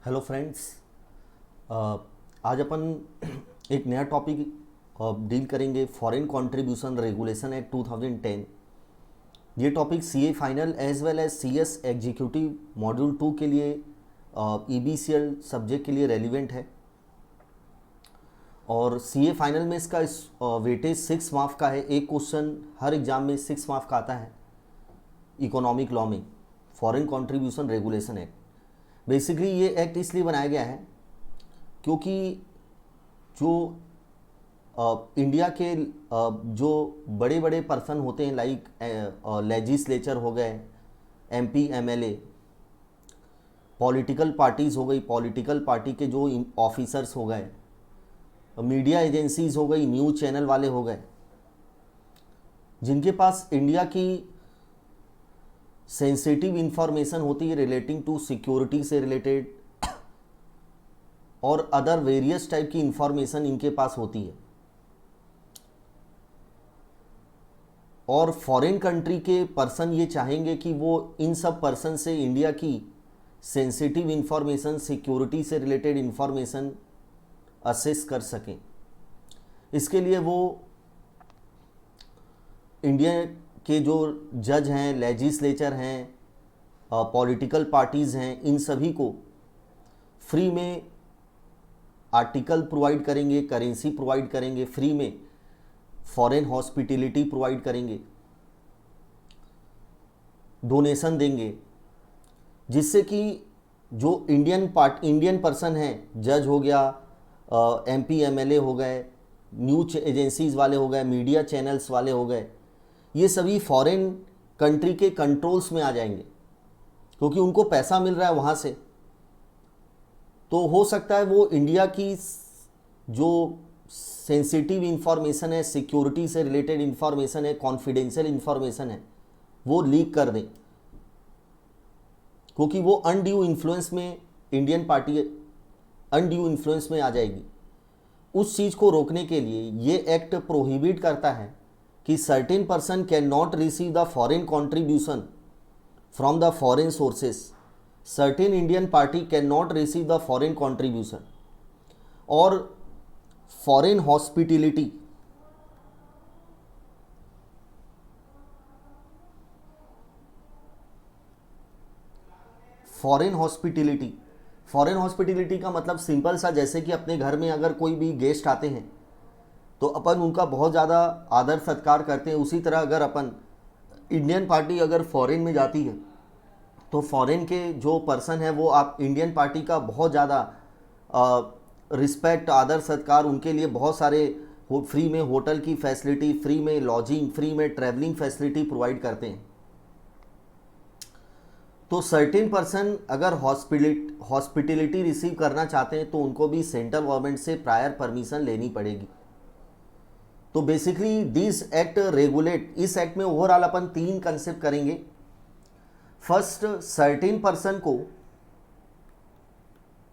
Hello friends. आज अपन एक नया टॉपिक डील करेंगे, फॉरेन कंट्रीब्यूशन रेगुलेशन एक्ट 2010। ये topic CA final as well as CS executive module 2 के लिए ईबीसीएल सब्जेक्ट के लिए रेलिवेंट है। और सीए फाइनल में इसका वेटेज 6 मार्क्स का है। एक क्वेश्चन हर एग्जाम में 6 मार्क्स का आता है इकोनॉमिक लॉ में, foreign contribution regulation act. Basically ये एक्ट इसलिए बनाया गया है क्योंकि जो इंडिया के जो बड़े बड़े पर्सन होते हैं, लाइक लेजिस्लेचर हो गए, एमपी एमएलए, पॉलिटिकल पार्टीज़ हो गई, पॉलिटिकल पार्टी के जो ऑफिसर्स हो गए, मीडिया एजेंसीज हो गई, न्यूज़ चैनल वाले हो गए, जिनके पास इंडिया की सेंसिटिव इंफॉर्मेशन होती है रिलेटिंग टू सिक्योरिटी से रिलेटेड और अदर वेरियस टाइप की इंफॉर्मेशन इनके पास होती है, और फॉरेन कंट्री के पर्सन ये चाहेंगे कि वो इन सब पर्सन से इंडिया की सेंसिटिव इंफॉर्मेशन, सिक्योरिटी से रिलेटेड इंफॉर्मेशन असेस कर सकें। इसके लिए वो इंडिया के जो जज हैं, लेजिस्लेचर हैं, पॉलिटिकल पार्टीज़ हैं, इन सभी को फ्री में आर्टिकल प्रोवाइड करेंगे, करेंसी प्रोवाइड करेंगे, फ्री में फॉरेन हॉस्पिटैलिटी प्रोवाइड करेंगे, डोनेशन देंगे, जिससे कि जो इंडियन पर्सन हैं, जज हो गया, एमपी एमएलए हो गए, न्यूज एजेंसीज वाले हो गए, मीडिया चैनल्स वाले हो गए, ये सभी फॉरेन कंट्री के कंट्रोल्स में आ जाएंगे क्योंकि उनको पैसा मिल रहा है वहाँ से। तो हो सकता है वो इंडिया की जो सेंसिटिव इंफॉर्मेशन है, सिक्योरिटी से रिलेटेड इंफॉर्मेशन है, कॉन्फिडेंशियल इंफॉर्मेशन है, वो लीक कर दें, क्योंकि वो अनड्यू इन्फ्लुएंस में, इंडियन पार्टी अनड्यू इन्फ्लुएंस में आ जाएगी। उस चीज़ को रोकने के लिए ये एक्ट प्रोहिबिट करता है कि certain person can not receive the foreign contribution from the foreign sources, certain Indian party can not receive the foreign contribution, or foreign hospitality, foreign hospitality foreign hospitality का मतलब सिंपल सा, जैसे कि अपने घर में अगर कोई भी गेस्ट आते हैं तो अपन उनका बहुत ज़्यादा आदर सत्कार करते हैं। उसी तरह अगर अपन इंडियन पार्टी अगर फॉरेन में जाती है तो फॉरेन के जो पर्सन है वो आप इंडियन पार्टी का बहुत ज़्यादा रिस्पेक्ट, आदर सत्कार, उनके लिए बहुत सारे फ्री में होटल की फैसिलिटी, फ्री में लॉजिंग, फ्री में ट्रैवलिंग फैसिलिटी प्रोवाइड करते हैं। तो सर्टेन पर्सन अगर हॉस्पिटैलिटी रिसीव करना चाहते हैं तो उनको भी सेंट्रल गवर्नमेंट से प्रायर परमिशन लेनी पड़ेगी। तो बेसिकली दिस एक्ट रेगुलेट, इस एक्ट में ओवरऑल अपन 3 कंसेप्ट करेंगे। फर्स्ट, सर्टेन पर्सन को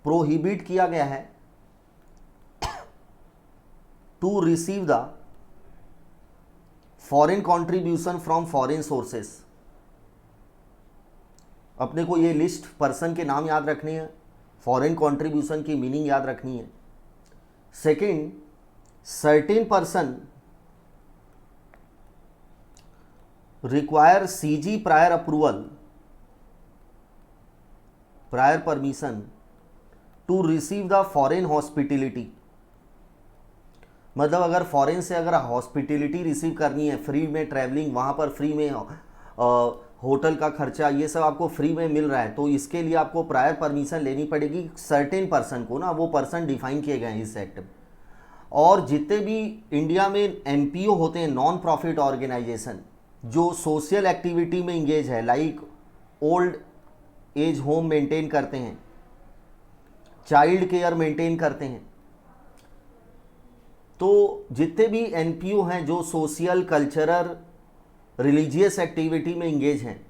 प्रोहिबिट किया गया है to receive the foreign contribution from foreign sources. अपने को ये लिस्ट पर्सन के नाम याद रखने हैं, फॉरेन कॉन्ट्रीब्यूशन की मीनिंग याद रखनी है। Second, certain person require CG prior approval, prior permission to receive the foreign hospitality। मतलब अगर फॉरेन से अगर हॉस्पिटैलिटी रिसीव करनी है, फ्री में ट्रैवलिंग, वहाँ पर फ्री में होटल का खर्चा, ये सब आपको फ्री में मिल रहा है, तो इसके लिए आपको प्रायर परमिशन लेनी पड़ेगी सर्टेन पर्सन को ना। वो पर्सन डिफाइन किए गए हैं इस एक्ट में। और जितने भी इंडिया में एनपीओ होते हैं, नॉन प्रॉफिट ऑर्गेनाइजेशन, जो सोशल एक्टिविटी में इंगेज है, like old age home maintain करते हैं, चाइल्ड केयर मेंटेन करते हैं, तो जितने भी एनपीओ हैं जो सोशल, कल्चरल, रिलीजियस एक्टिविटी में इंगेज हैं,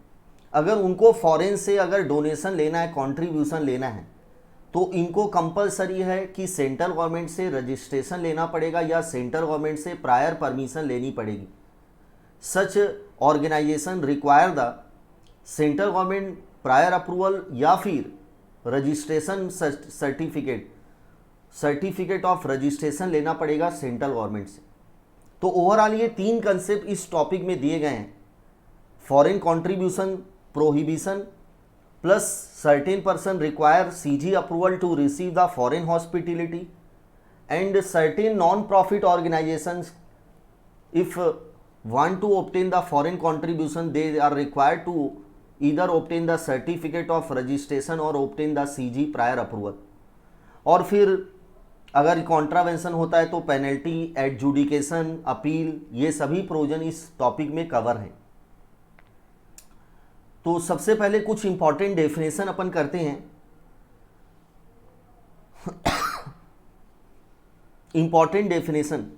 अगर उनको फॉरेन से अगर डोनेशन लेना है, कंट्रीब्यूशन लेना है, तो इनको कंपलसरी है कि सेंट्रल गवर्नमेंट से रजिस्ट्रेशन लेना पड़ेगा या सेंट्रल गवर्नमेंट से प्रायर परमिशन लेनी पड़ेगी। Such organisation require the central government prior approval या फिर रजिस्ट्रेशन सर्टिफिकेट ऑफ रजिस्ट्रेशन लेना पड़ेगा सेंट्रल गवर्नमेंट से। तो ओवरऑल ये 3 कंसेप्ट इस टॉपिक में दिए गए हैं, foreign contribution prohibition plus certain person require CG approval to receive the foreign hospitality and certain non profit organisations if want to obtain the foreign contribution they are required to either obtain the certificate of registration or obtain the CG prior approval। और फिर अगर contravention होता है तो penalty, adjudication, appeal, ये सभी provision इस topic में कवर हैं। तो सबसे पहले कुछ इंपॉर्टेंट डेफिनेशन अपन करते हैं। Important definition,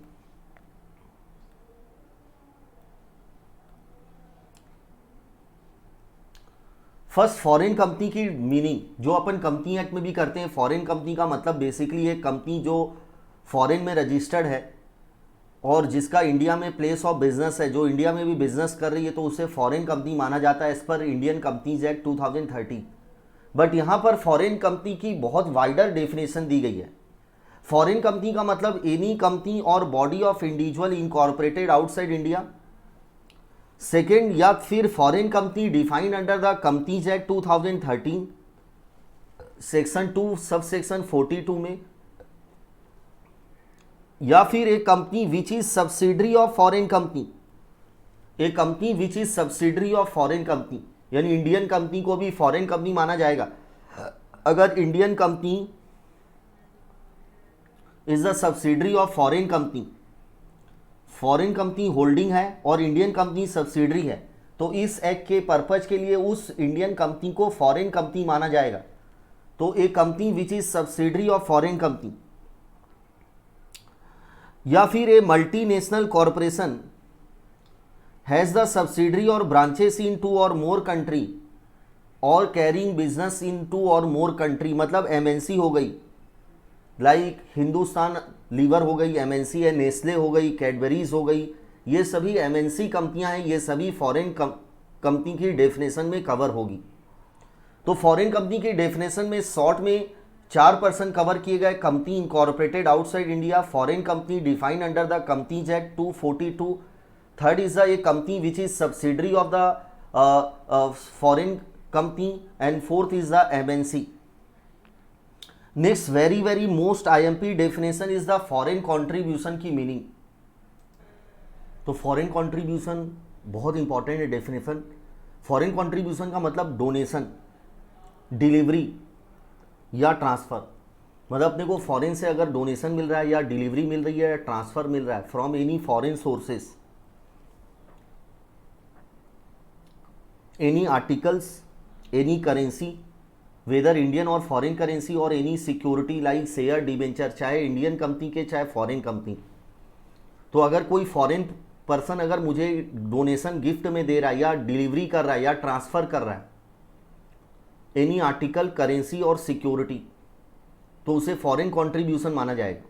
first foreign company की मीनिंग, जो अपन कंपनी एक्ट में भी करते हैं। फॉरेन कंपनी का मतलब बेसिकली एक कंपनी जो फॉरेन में रजिस्टर्ड है और जिसका इंडिया में प्लेस ऑफ बिजनेस है, जो इंडिया में भी बिजनेस कर रही है, तो उसे फॉरेन कंपनी माना जाता है as per Indian companies act 2013। But यहाँ पर फॉरेन कंपनी की बहुत वाइडर डेफिनेशन दी गई है। फॉरेन कंपनी का मतलब any company or body of individual incorporated outside India. Second, या फिर foreign company defined under the companies act 2013 section 2 sub section 42 में, या फिर एक company which is subsidiary of foreign company, एक company which is subsidiary of foreign company, यानी Indian company को भी फॉरेन कंपनी माना जाएगा अगर Indian company is the subsidiary of foreign company, foreign company holding है और इंडियन कंपनी सब्सिडरी है, तो इस एक्ट के पर्पज के लिए उस इंडियन कंपनी को फॉरेन कंपनी माना जाएगा। तो एक company which is subsidiary of foreign company, या फिर a multinational corporation has the subsidiary or branches in 2 or more country or carrying business in 2 or more country, मतलब एमएनसी हो गई, लाइक हिंदुस्तान लीवर हो गई, एमएनसी है, नेस्ले हो गई, कैडबरीज हो गई, ये सभी एमएनसी कंपनियां हैं, ये सभी फॉरेन कंपनी की डेफिनेशन में कवर होगी। तो फॉरेन कंपनी की डेफिनेशन में शॉर्ट में 4 पर्सन कवर किए गए, company incorporated outside India, foreign company defined under the companies act 242, third is the A company which is subsidiary of the foreign company, and fourth is the MNC. Next very most IMP definition is the foreign contribution की meaning. तो foreign contribution बहुत important है definition. Foreign contribution का मतलब donation, delivery या transfer, मतलब अपने को फॉरेन से अगर डोनेशन मिल रहा है या डिलीवरी मिल रही है या ट्रांसफ़र मिल रहा है from any foreign sources, any articles, any currency, whether Indian और फॉरेन करेंसी, और any security like share, debenture, चाहे इंडियन कंपनी के चाहे फॉरेन कंपनी। तो अगर कोई फॉरेन पर्सन अगर मुझे डोनेशन गिफ्ट में दे रहा है या डिलीवरी कर रहा है या ट्रांसफ़र कर रहा है एनी आर्टिकल, करेंसी और सिक्योरिटी, तो उसे फॉरेन कंट्रीब्यूशन माना जाएगा।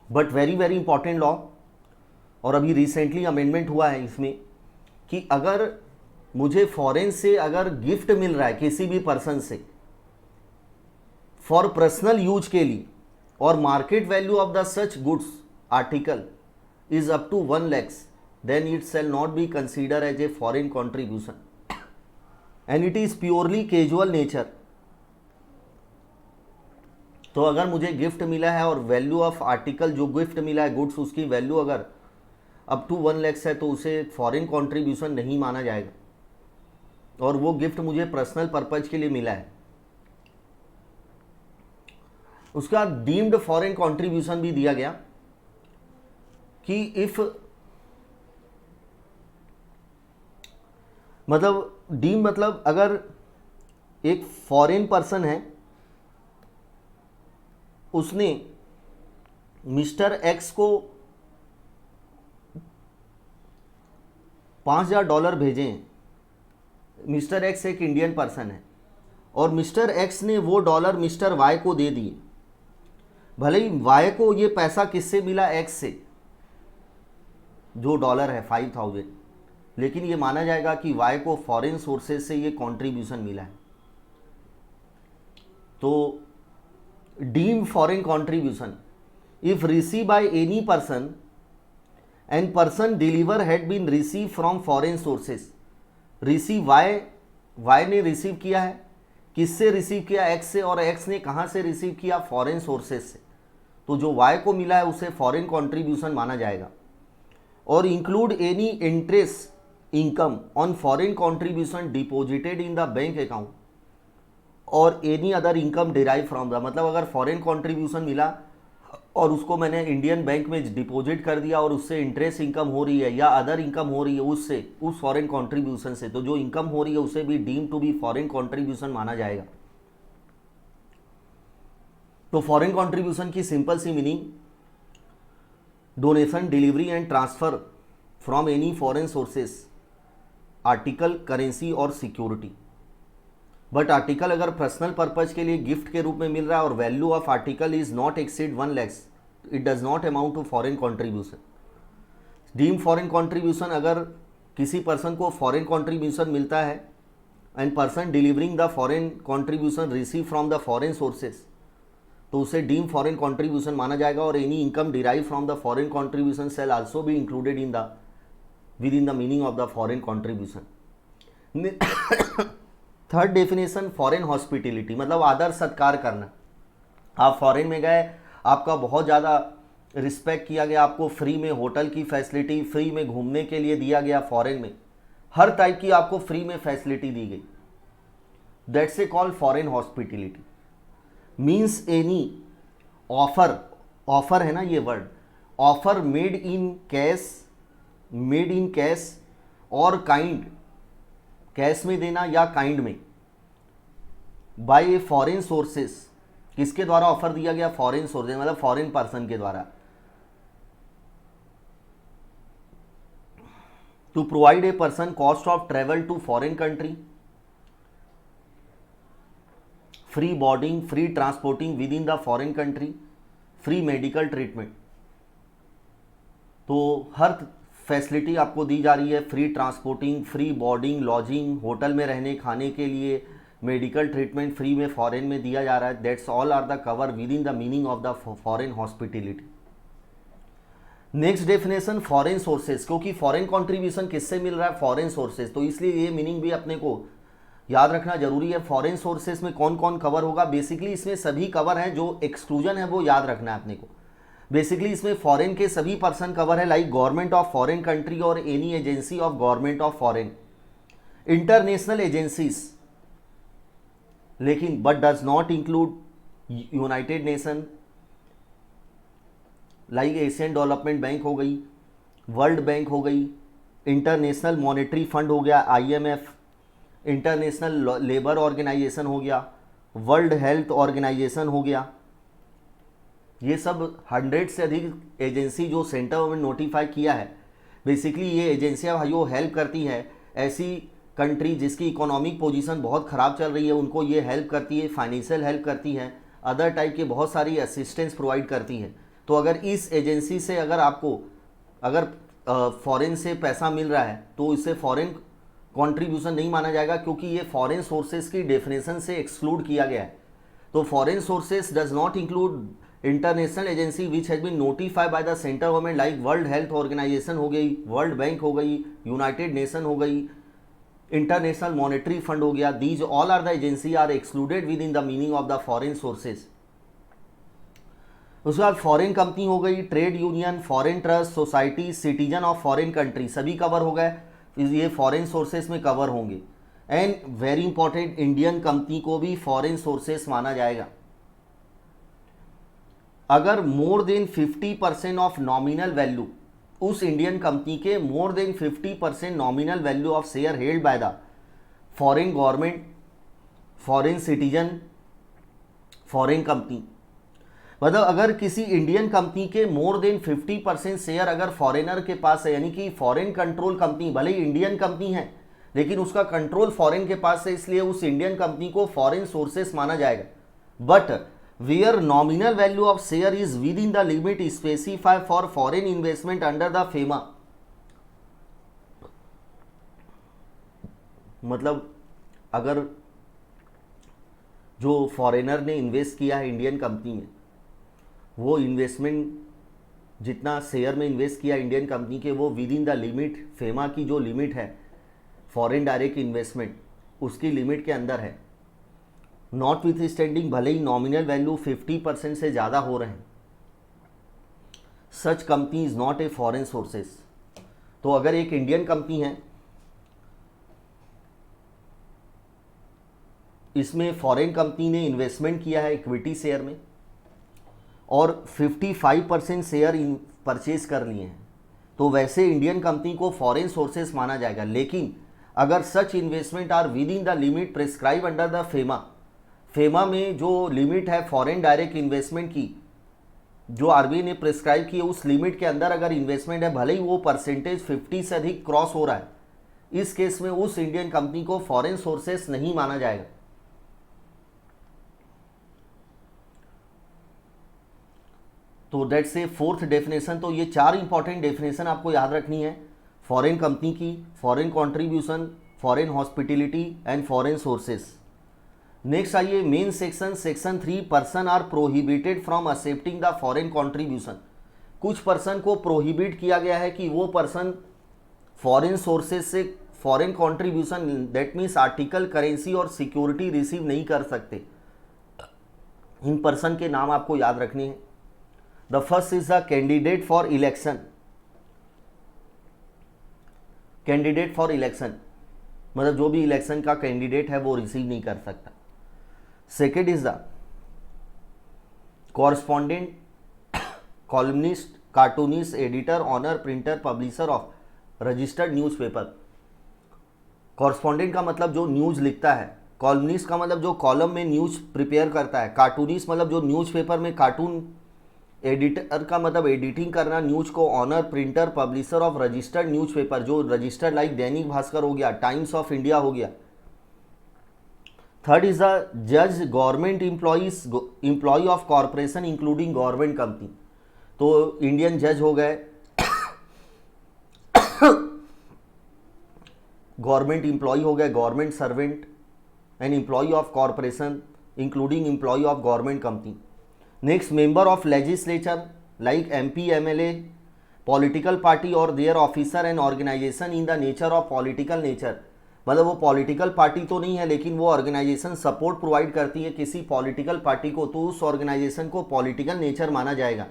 बट वेरी इंपॉर्टेंट लॉ, और अभी रिसेंटली अमेंडमेंट हुआ है इसमें, कि अगर मुझे फॉरेन से अगर गिफ्ट मिल रहा है किसी भी पर्सन से फॉर पर्सनल यूज के लिए, और market value of the such goods article is up to 1 lakh, then it shall not be consider as a foreign contribution and it is purely casual nature. तो अगर मुझे गिफ्ट मिला है और वैल्यू ऑफ आर्टिकल जो गिफ्ट मिला है goods, उसकी वैल्यू अगर अप टू 1 लाख है तो उसे फॉरेन कॉन्ट्रीब्यूशन नहीं माना जाएगा, और वो गिफ्ट मुझे पर्सनल पर्पज के लिए मिला है। उसका डीम्ड फॉरेन कंट्रीब्यूशन भी दिया गया कि इफ, मतलब डीम मतलब अगर एक फॉरेन पर्सन है, उसने मिस्टर एक्स को $5000 भेजे हैं। मिस्टर एक्स एक इंडियन पर्सन है और मिस्टर एक्स ने वो डॉलर मिस्टर वाई को दे दिए। भले ही वाई को ये पैसा किससे मिला, एक्स से, जो डॉलर है 5000, लेकिन ये माना जाएगा कि वाई को फॉरेन सोर्सेज से ये कंट्रीब्यूशन मिला है। तो deemed foreign contribution if receive by any person and person deliver had been receive from foreign sources. Receive Y ने रिसीव किया है, किससे रिसीव किया? एक्स से, और एक्स ने कहाँ से रिसीव किया? फॉरेन सोर्सेस से। तो जो वाई को मिला है उसे फॉरेन कॉन्ट्रीब्यूशन माना जाएगा। और include any interest income on foreign contribution deposited in the bank account or any other income derive from the, मतलब अगर फॉरेन कॉन्ट्रीब्यूशन मिला और उसको मैंने इंडियन बैंक में डिपॉजिट कर दिया और उससे इंटरेस्ट इनकम हो रही है या अदर इनकम हो रही है उससे, उस फॉरेन कॉन्ट्रीब्यूशन से, तो जो इनकम हो रही है उसे भी deem to be foreign contribution माना जाएगा। तो फॉरेन कॉन्ट्रीब्यूशन की सिंपल सी meaning, donation, delivery and transfer from any foreign sources, article, currency और सिक्योरिटी। बट आर्टिकल अगर पर्सनल पर्पज के लिए गिफ्ट के रूप में मिल रहा है और value of article is not exceed 1 lakh, it does not amount to foreign contribution. Deem foreign contribution, अगर किसी पर्सन को फॉरेन कॉन्ट्रीब्यूशन मिलता है and person delivering the foreign contribution receive from the foreign sources, तो उसे डीम फॉरेन कॉन्ट्रीब्यूशन माना जाएगा। और any income derive from the foreign contribution shall also be included in the within the meaning of the foreign contribution. Third definition, foreign hospitality, मतलब आदर सत्कार करना। आप फॉरेन में गए, आपका बहुत ज़्यादा रिस्पेक्ट किया गया, आपको फ्री में होटल की फैसिलिटी, फ्री में घूमने के लिए दिया गया, फॉरेन में हर टाइप की आपको फ्री में फैसिलिटी दी गई, that's a called foreign hospitality. Means any offer, offer है ना ये word, offer made in cash और काइंड, कैश में देना या काइंड में, बाय ए फॉरेन सोर्सेस, किसके द्वारा ऑफर दिया गया? फॉरेन सोर्सेस, मतलब फॉरेन पर्सन के द्वारा, to provide a person cost of travel to foreign country, free boarding, free transporting within the foreign country, free medical treatment. तो हर facility आपको दी जा रही है, free transporting, free boarding, lodging, hotel में रहने खाने के लिए, मेडिकल ट्रीटमेंट फ्री में फॉरेन में दिया जा रहा है। That's all are the cover within the meaning of the foreign hospitality. Next definition, foreign sources, क्योंकि फॉरेन कॉन्ट्रीब्यूशन किससे मिल रहा है? फॉरेन सोर्सेज, तो इसलिए ये मीनिंग भी अपने को याद रखना जरूरी है। फॉरेन सोर्सेज में कौन कौन कवर होगा? बेसिकली इसमें सभी कवर हैं, जो एक्सक्लूजन है वो याद रखना है अपने को। बेसिकली इसमें फॉरेन के सभी पर्सन कवर है, like government of foreign country or any agency of government of foreign, international agencies, लेकिन but does not include united nation, like Asian development bank हो गई, वर्ल्ड बैंक हो गई, इंटरनेशनल मॉनेटरी फंड हो गया IMF, international labour organisation हो गया, world Health Organization हो गया। ये सब 100 से अधिक एजेंसी जो सेंटर गवर्नमेंट नोटिफाई किया है। बेसिकली ये एजेंसियाँ भाइयों हेल्प करती है ऐसी कंट्री जिसकी इकोनॉमिक पोजीशन बहुत ख़राब चल रही है, उनको ये हेल्प करती है, फाइनेंशियल हेल्प करती है, अदर टाइप के बहुत सारी असिस्टेंस प्रोवाइड करती है। तो अगर इस एजेंसी से अगर आपको अगर फॉरेन से पैसा मिल रहा है तो इससे फॉरेन कंट्रीब्यूशन नहीं माना जाएगा, क्योंकि ये फॉरेन सोर्सेज की डेफिनेशन से एक्सक्लूड किया गया है। तो foreign sources does not include international agency which has been notified by the central government, like World Health Organization हो गई, वर्ल्ड बैंक हो गई, यूनाइटेड नेशन हो गई, इंटरनेशनल मॉनेटरी फंड हो गया। These all are the agency are excluded within the meaning of the foreign sources. उसके बाद फॉरेन कंपनी हो गई, trade union, foreign trust, society, citizen of foreign country, सभी cover हो गए, ये फॉरेन सोर्सेस में कवर होंगे। And very important, Indian company को भी फॉरेन सोर्सेस माना जाएगा। अगर more than 50% of nominal value, उस इंडियन कंपनी के more than 50% nominal value of share held by the foreign government, foreign citizen, foreign company, मतलब अगर किसी इंडियन कंपनी के मोर देन 50% शेयर अगर फॉरेनर के पास है, यानी कि फॉरेन कंट्रोल कंपनी, भले ही इंडियन कंपनी है लेकिन उसका कंट्रोल फॉरेन के पास है, इसलिए उस इंडियन कंपनी को फॉरेन सोर्सेस माना जाएगा। But where nominal value of share is within the limit specified for foreign investment under the FEMA, मतलब अगर जो फॉरेनर ने इन्वेस्ट किया है इंडियन कंपनी में, वो इन्वेस्टमेंट जितना शेयर में इन्वेस्ट किया इंडियन कंपनी के, वो with in the limit, FEMA की जो लिमिट है फॉरेन डायरेक्ट इन्वेस्टमेंट, उसकी लिमिट के अंदर है। नॉट विथ स्टैंडिंग भले ही नॉमिनल वैल्यू 50% से ज़्यादा हो रहे हैं, such company is not a foreign sources. तो अगर एक इंडियन कंपनी है, इसमें फॉरेन कंपनी ने इन्वेस्टमेंट किया है इक्विटी शेयर में और 55% शेयर परचेज कर लिए हैं, तो वैसे इंडियन कंपनी को फॉरेन सोर्सेस माना जाएगा। लेकिन अगर such investment are within the limit prescribe under the FEMA में जो लिमिट है फॉरेन डायरेक्ट इन्वेस्टमेंट की, जो आरबीआई ने प्रिस्क्राइब की है, उस लिमिट के अंदर अगर इन्वेस्टमेंट है, भले ही वो परसेंटेज 50 से अधिक क्रॉस हो रहा है, इस केस में उस इंडियन कंपनी को फॉरेन सोर्सेस नहीं माना जाएगा। तो दैट्स ए फोर्थ डेफिनेशन। तो ये 4 इंपॉर्टेंट डेफिनेशन आपको याद रखनी है फॉरेन कंपनी की: foreign contribution, foreign hospitality and foreign sources. Next आइए main section, section 3, person are prohibited from accepting the foreign contribution. कुछ पर्सन को प्रोहिबिट किया गया है कि वो पर्सन फॉरेन सोर्सेज से foreign contribution, that means article, currency और सिक्योरिटी रिसीव नहीं कर सकते। इन पर्सन के नाम आपको याद रखने हैं। The first is the candidate for election. Candidate for election मतलब जो भी इलेक्शन का कैंडिडेट है वो रिसीव नहीं कर सकता। Second is the correspondent, columnist, cartoonist, editor, owner, printer, publisher of registered newspaper. Correspondent का मतलब जो न्यूज़ लिखता है, कॉलमनिस्ट का मतलब जो कॉलम में न्यूज़ प्रिपेयर करता है, कार्टूनिस्ट मतलब जो न्यूज़पेपर में कार्टून, एडिटर का मतलब एडिटिंग करना न्यूज़ को, owner, printer, publisher of registered newspaper, जो रजिस्टर्ड लाइक दैनिक भास्कर हो गया, टाइम्स ऑफ इंडिया हो गया। थर्ड इज द जज, government employ of corporation including government company. तो इंडियन जज हो गए, गवर्नमेंट एम्प्लॉय हो गए, government servant and employ of corporation including employ of government company. Next, member of legislature like MP, MLA, political party और their officer and organisation in the nature of political nature. मतलब वो political party तो नहीं है लेकिन वो organisation support provide करती है किसी पॉलिटिकल पार्टी को, तो उस ऑर्गेनाइजेशन को पॉलिटिकल नेचर माना जाएगा।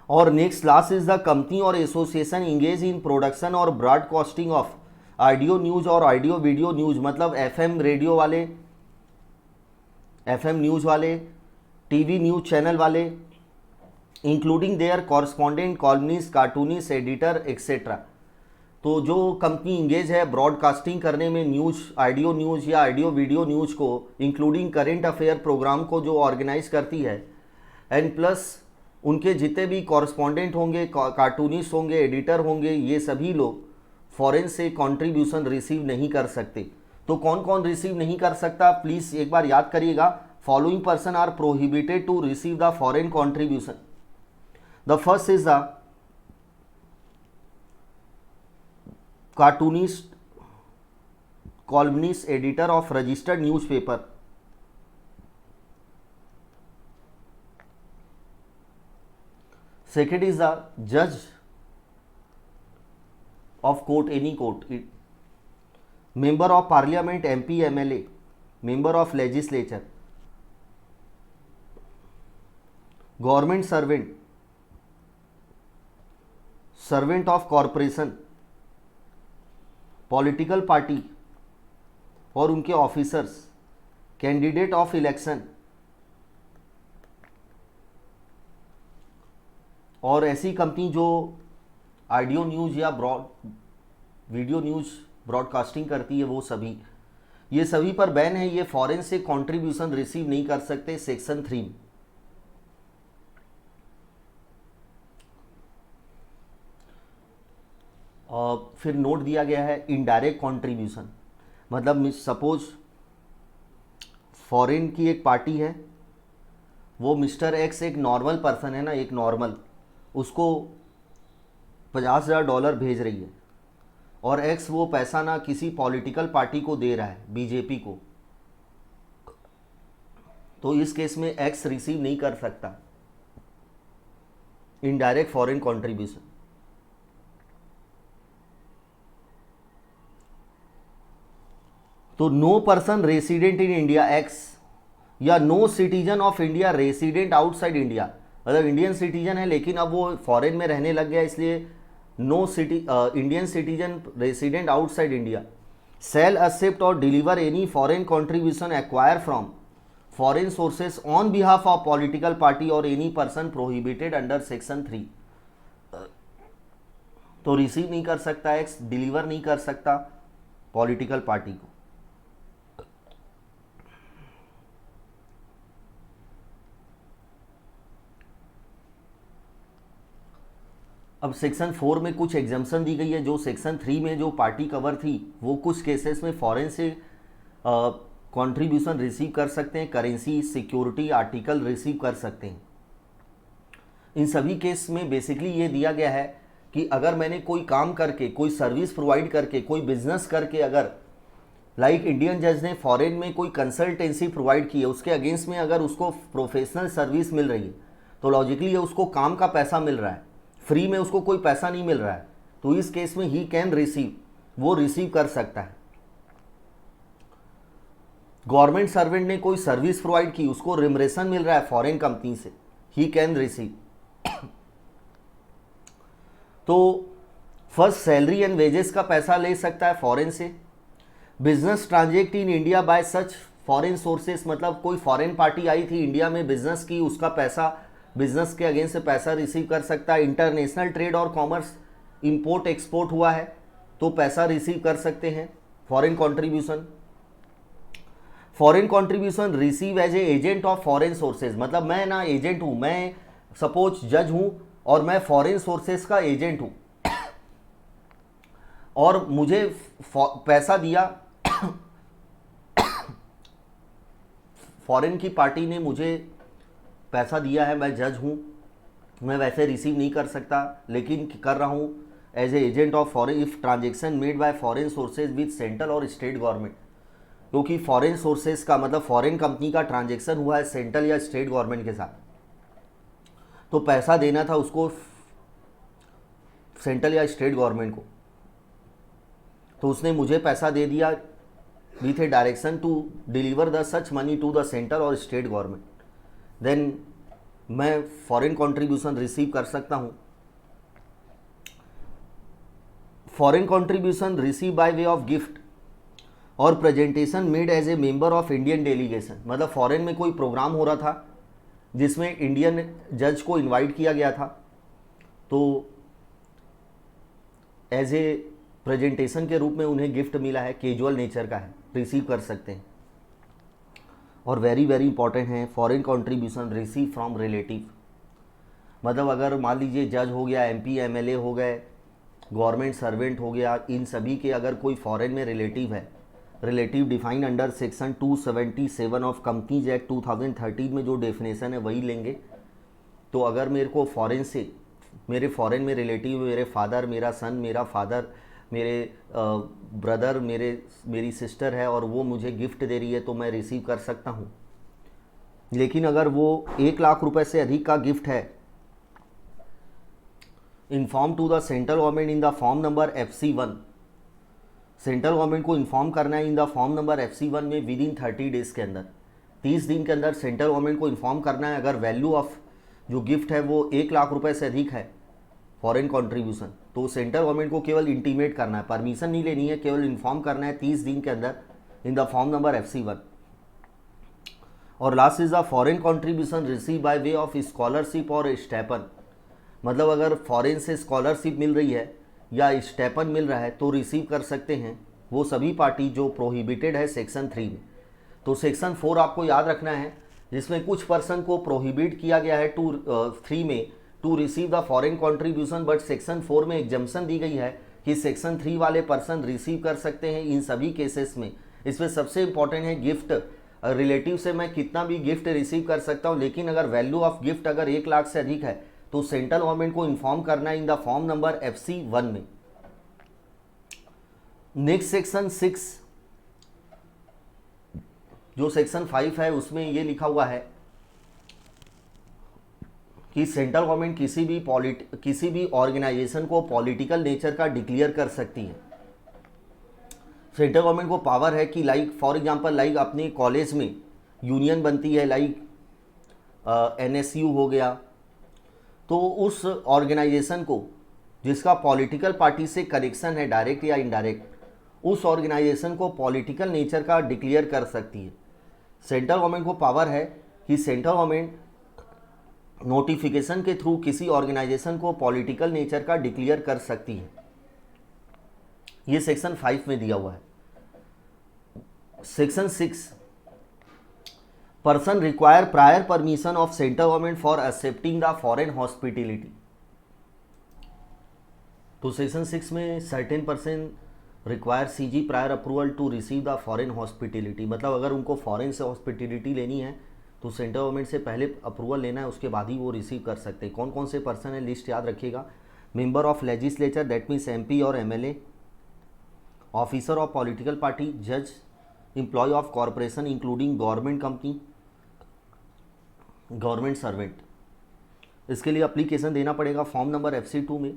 और next last is the company और एसोसिएशन इंगेज इन प्रोडक्शन और ब्रॉडकास्टिंग ऑफ ऑडियो न्यूज और ऑडियो वीडियो न्यूज। मतलब एफएम रेडियो वाले, एफएम न्यूज़ वाले, टीवी न्यूज़ चैनल वाले, including there correspondent, columnist, cartoonist, editor etcetera. तो जो कंपनी इंगेज है ब्रॉडकास्टिंग करने में न्यूज़, ऑडियो न्यूज़ या ऑडियो वीडियो न्यूज़ को, इंक्लूडिंग करेंट अफेयर प्रोग्राम को जो ऑर्गेनाइज करती है, एंड प्लस उनके जितने भी कॉरस्पॉन्डेंट होंगे, कार्टूनिस्ट होंगे, एडिटर होंगे, ये सभी लोग फॉरेन से कंट्रीब्यूशन रिसीव नहीं कर सकते। तो कौन कौन रिसीव नहीं कर सकता, प्लीज एक बार याद करिएगा। Following person are prohibited to receive the foreign contribution. The first is the cartoonist, columnist, editor of registered newspaper. Second is the जज of court, any court, member of parliament, MP, MLA, member of legislature, government servant, servant of corporation, political party और उनके officers, candidate of election और ऐसी company जो audio news या video news broadcasting करती है, वो सभी, ये सभी पर बैन है। ये फॉरेन से कंट्रीब्यूशन रिसीव नहीं कर सकते सेक्शन 3। फिर नोट दिया गया है इनडायरेक्ट कंट्रीब्यूशन। मतलब सपोज फॉरेन की एक पार्टी है, वो मिस्टर एक्स एक नॉर्मल पर्सन है ना, एक नॉर्मल, उसको $50,000 भेज रही है और एक्स वो पैसा ना किसी पॉलिटिकल पार्टी को दे रहा है, बीजेपी को, तो इस केस में एक्स रिसीव नहीं कर सकता इनडायरेक्ट फॉरेन कंट्रीब्यूशन। तो no person resident in India x या no citizen of India resident outside India, मतलब इंडियन सिटीजन है लेकिन अब वो फॉरेन में रहने लग गया, इसलिए no Indian citizen resident outside India shall accept और deliver any foreign contribution acquire from foreign sources on behalf of political party और any person prohibited under section 3। तो रिसीव नहीं कर सकता एक्स, डिलीवर नहीं कर सकता पॉलिटिकल पार्टी को। अब सेक्शन 4 में कुछ एग्जाम्पशन दी गई है, जो सेक्शन 3 में जो पार्टी कवर थी वो कुछ केसेस में फॉरेन से कंट्रीब्यूशन रिसीव कर सकते हैं, करेंसी, सिक्योरिटी, आर्टिकल रिसीव कर सकते हैं। इन सभी केस में बेसिकली ये दिया गया है कि अगर मैंने कोई काम करके, कोई सर्विस प्रोवाइड करके, कोई बिजनेस करके, अगर लाइक इंडियन जज ने फॉरेन में कोई कंसल्टेंसी प्रोवाइड की है, उसके अगेंस्ट में अगर उसको प्रोफेशनल सर्विस मिल रही है तो लॉजिकली उसको काम का पैसा मिल रहा है, फ्री में उसको कोई पैसा नहीं मिल रहा है, तो इस केस में ही कैन रिसीव, वो रिसीव कर सकता है। गवर्नमेंट सर्वेंट ने कोई सर्विस प्रोवाइड की, उसको रिमरेशन मिल रहा है फॉरेन कंपनी से, ही कैन रिसीव। तो फर्स्ट सैलरी एंड वेजेस का पैसा ले सकता है फॉरेन से। Business ट्रांजेक्ट in India by such foreign sources, मतलब कोई फॉरेन पार्टी आई थी इंडिया में बिजनेस की, उसका पैसा बिजनेस के अगेंस्ट से पैसा रिसीव कर सकता है। इंटरनेशनल ट्रेड और कॉमर्स, इंपोर्ट एक्सपोर्ट हुआ है तो पैसा रिसीव कर सकते हैं foreign contribution. Foreign contribution receive as a agent of foreign sources, मतलब मैं ना एजेंट हूं, मैं सपोज जज हूं और मैं फॉरेन सोर्सेज का एजेंट हूं और मुझे पैसा दिया फॉरेन की पार्टी ने मुझे पैसा दिया है, मैं जज हूं, मैं वैसे रिसीव नहीं कर सकता लेकिन कर रहा हूं as a agent of foreign if transaction made by foreign sources with central और स्टेट गवर्नमेंट, क्योंकि फॉरेन सोर्सेज का मतलब फॉरेन कंपनी का ट्रांजेक्शन हुआ है सेंट्रल या स्टेट गवर्नमेंट के साथ, तो पैसा देना था उसको सेंट्रल या स्टेट गवर्नमेंट को, तो उसने मुझे पैसा दे दिया with a direction to deliver the such money to the central और स्टेट गवर्नमेंट, देन मैं फॉरेन कंट्रीब्यूशन रिसीव कर सकता हूं। Foreign contribution receive by way of gift और presentation made as a member of Indian delegation, मतलब foreign में कोई programme हो रहा था जिसमें इंडियन जज को इनवाइट किया गया था, तो एज ए प्रेजेंटेशन के रूप में उन्हें गिफ्ट मिला है, कैजुअल नेचर का है, रिसीव कर सकते हैं। और वेरी वेरी इंपॉर्टेंट है foreign contribution receive from relative, मतलब अगर मान लीजिए जज हो गया, एमपी एमएलए हो गए, गवर्नमेंट सर्वेंट हो गया, इन सभी के अगर कोई फॉरेन में रिलेटिव है, relative define under section 277 of companies act 2013 में जो डेफिनेशन है वही लेंगे। तो अगर मेरे को फॉरेन से, मेरे फॉरेन में रिलेटिव, मेरे फादर, मेरा सन, मेरा फादर, मेरे ब्रदर, मेरी सिस्टर है और वो मुझे गिफ्ट दे रही है तो मैं रिसीव कर सकता हूँ। लेकिन अगर वो 1 लाख रुपए से अधिक का गिफ्ट है, inform to the central government in the form number FC1, central government को इन्फॉर्म करना है इन द फॉर्म नंबर FC1 में विद इन 30 डेज के अंदर, 30 दिन के अंदर सेंट्रल गवर्नमेंट को इन्फॉर्म करना है। अगर वैल्यू ऑफ जो गिफ्ट है वो 1 लाख रुपए से अधिक है फॉरेन कंट्रीब्यूशन, तो सेंट्रल गवर्नमेंट को केवल इंटीमेट करना है, परमिशन नहीं लेनी है, केवल इन्फॉर्म करना है 30 दिन के अंदर इन द फॉर्म नंबर FC1। और last is the foreign contribution receive by way of scholarship और स्टेपन, मतलब अगर फॉरेन से स्कॉलरशिप मिल रही है या स्टेपन मिल रहा है तो रिसीव कर सकते हैं वो सभी पार्टी जो प्रोहिबिटेड है सेक्शन 3 में। तो सेक्शन 4 आपको याद रखना है, जिसमें कुछ पर्सन को प्रोहिबिट किया गया है 3 में to receive the foreign contribution, but section 4 में एग्जम्पशन दी गई है कि सेक्शन 3 वाले पर्सन रिसीव कर सकते हैं इन सभी केसेस में। इसमें सबसे इंपॉर्टेंट है गिफ्ट, रिलेटिव से मैं कितना भी गिफ्ट रिसीव कर सकता हूं, लेकिन अगर वैल्यू ऑफ गिफ्ट अगर 1 लाख से अधिक है तो सेंट्रल गवर्नमेंट को इन्फॉर्म करना है इन द फॉर्म नंबर FC1 में। नेक्स्ट सेक्शन 6 जो सेक्शन 5 है उसमें ये लिखा हुआ है कि सेंट्रल गवर्नमेंट किसी भी ऑर्गेनाइजेशन को पॉलिटिकल नेचर का डिक्लेयर कर सकती है। सेंट्रल गवर्नमेंट को पावर है कि लाइक फॉर एग्जांपल लाइक अपने कॉलेज में यूनियन बनती है, लाइक NSU हो गया, तो उस ऑर्गेनाइजेशन को जिसका पॉलिटिकल पार्टी से कनेक्शन है डायरेक्ट या इनडायरेक्ट, उस ऑर्गेनाइजेशन को पॉलिटिकल नेचर का डिक्लेयर कर सकती है। सेंट्रल गवर्नमेंट को पावर है कि सेंट्रल गवर्नमेंट नोटिफिकेशन के थ्रू किसी ऑर्गेनाइजेशन को पॉलिटिकल नेचर का डिक्लेयर कर सकती है। ये सेक्शन 5 में दिया हुआ है। Section 6, person require prior permission of central government for accepting the foreign hospitality. तो सेक्शन 6 में certain person require CG prior approval to receive the foreign hospitality, मतलब अगर उनको फॉरेन से हॉस्पिटलिटी लेनी है तो सेंट्रल गवर्नमेंट से पहले अप्रूवल लेना है, उसके बाद ही वो रिसीव कर सकते हैं। कौन कौन से पर्सन है, लिस्ट याद रखिएगा। Member of legislature that means MP और MLA, officer of political party, जज, employ of corporation including government company, government servant. इसके लिए अप्लीकेशन देना पड़ेगा फॉर्म नंबर FC2 में।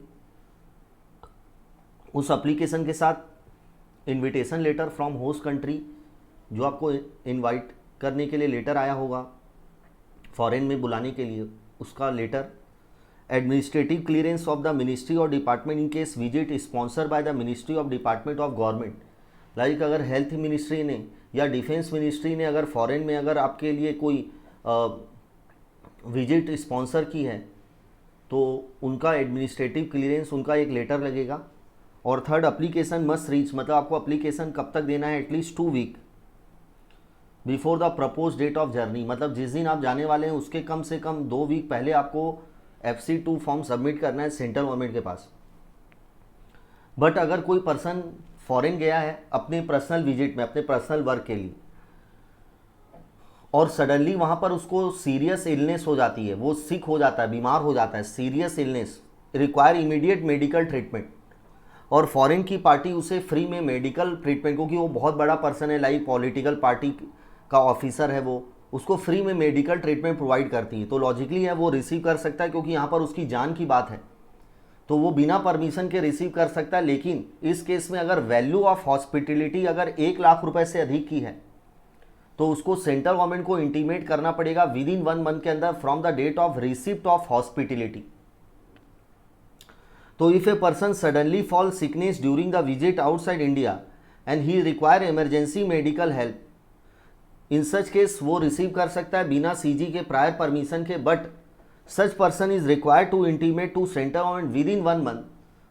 उस एप्लीकेशन के साथ invitation letter from host country, जो आपको इनवाइट करने के लिए लेटर आया होगा फॉरेन में बुलाने के लिए, उसका letter. Administrative clearance of the ministry और department in case visit sponsor by the ministry of department of government, like अगर हेल्थ मिनिस्ट्री ने या डिफेंस मिनिस्ट्री ने अगर फॉरेन में अगर आपके लिए कोई विजिट स्पॉन्सर की है तो उनका एडमिनिस्ट्रेटिव क्लियरेंस, उनका एक लेटर लगेगा। और थर्ड, एप्लीकेशन मस्ट रीच, मतलब आपको एप्लीकेशन कब तक देना है, at least 2 week before the propose date of journey, मतलब जिस दिन आप जाने वाले हैं उसके कम से कम 2 वीक पहले आपको FC2 फॉर्म सबमिट करना है सेंट्रल गवर्नमेंट के पास। बट अगर कोई पर्सन फॉरेन गया है अपने पर्सनल विजिट में, अपने पर्सनल वर्क के लिए, और सडनली वहाँ पर उसको सीरियस इलनेस हो जाती है, वो सिक हो जाता है, बीमार हो जाता है, serious illness, require immediate medical treatment, और फॉरेन की पार्टी उसे फ्री में मेडिकल ट्रीटमेंट, क्योंकि वो बहुत बड़ा पर्सन है, लाइक पॉलिटिकल पार्टी का ऑफिसर है, वो उसको फ्री में मेडिकल ट्रीटमेंट प्रोवाइड करती है, तो लॉजिकली है वो रिसीव कर सकता है, क्योंकि यहाँ पर उसकी जान की बात है, तो वो बिना परमिशन के रिसीव कर सकता है। लेकिन इस केस में अगर वैल्यू ऑफ हॉस्पिटलिटी अगर 1 लाख रुपए से अधिक की है तो उसको सेंट्रल गवर्नमेंट को इंटीमेट करना पड़ेगा विद इन 1 मंथ के अंदर from the date of receipt of hospitality. तो if a person suddenly fall sickness during the visit outside India and he require emergency medical help, in such case वो receive कर सकता है बिना CG के prior permission के, but such person is required to intimate to central government within 1 month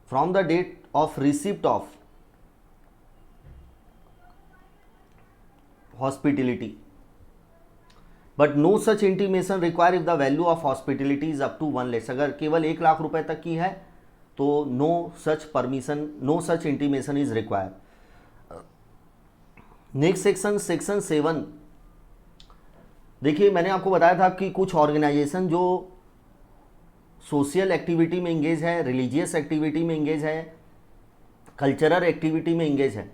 from the date of receipt of hospitality, but no such intimation require if the value of hospitality is up to 1 lakh. अगर केवल 1 लाख रुपए तक की है तो no such permission, no such intimation is required. Next section, section 7। देखिए मैंने आपको बताया था कि कुछ ऑर्गेनाइजेशन जो सोशल एक्टिविटी में इंगेज है, रिलीजियस एक्टिविटी में इंगेज है, कल्चरल एक्टिविटी में इंगेज है,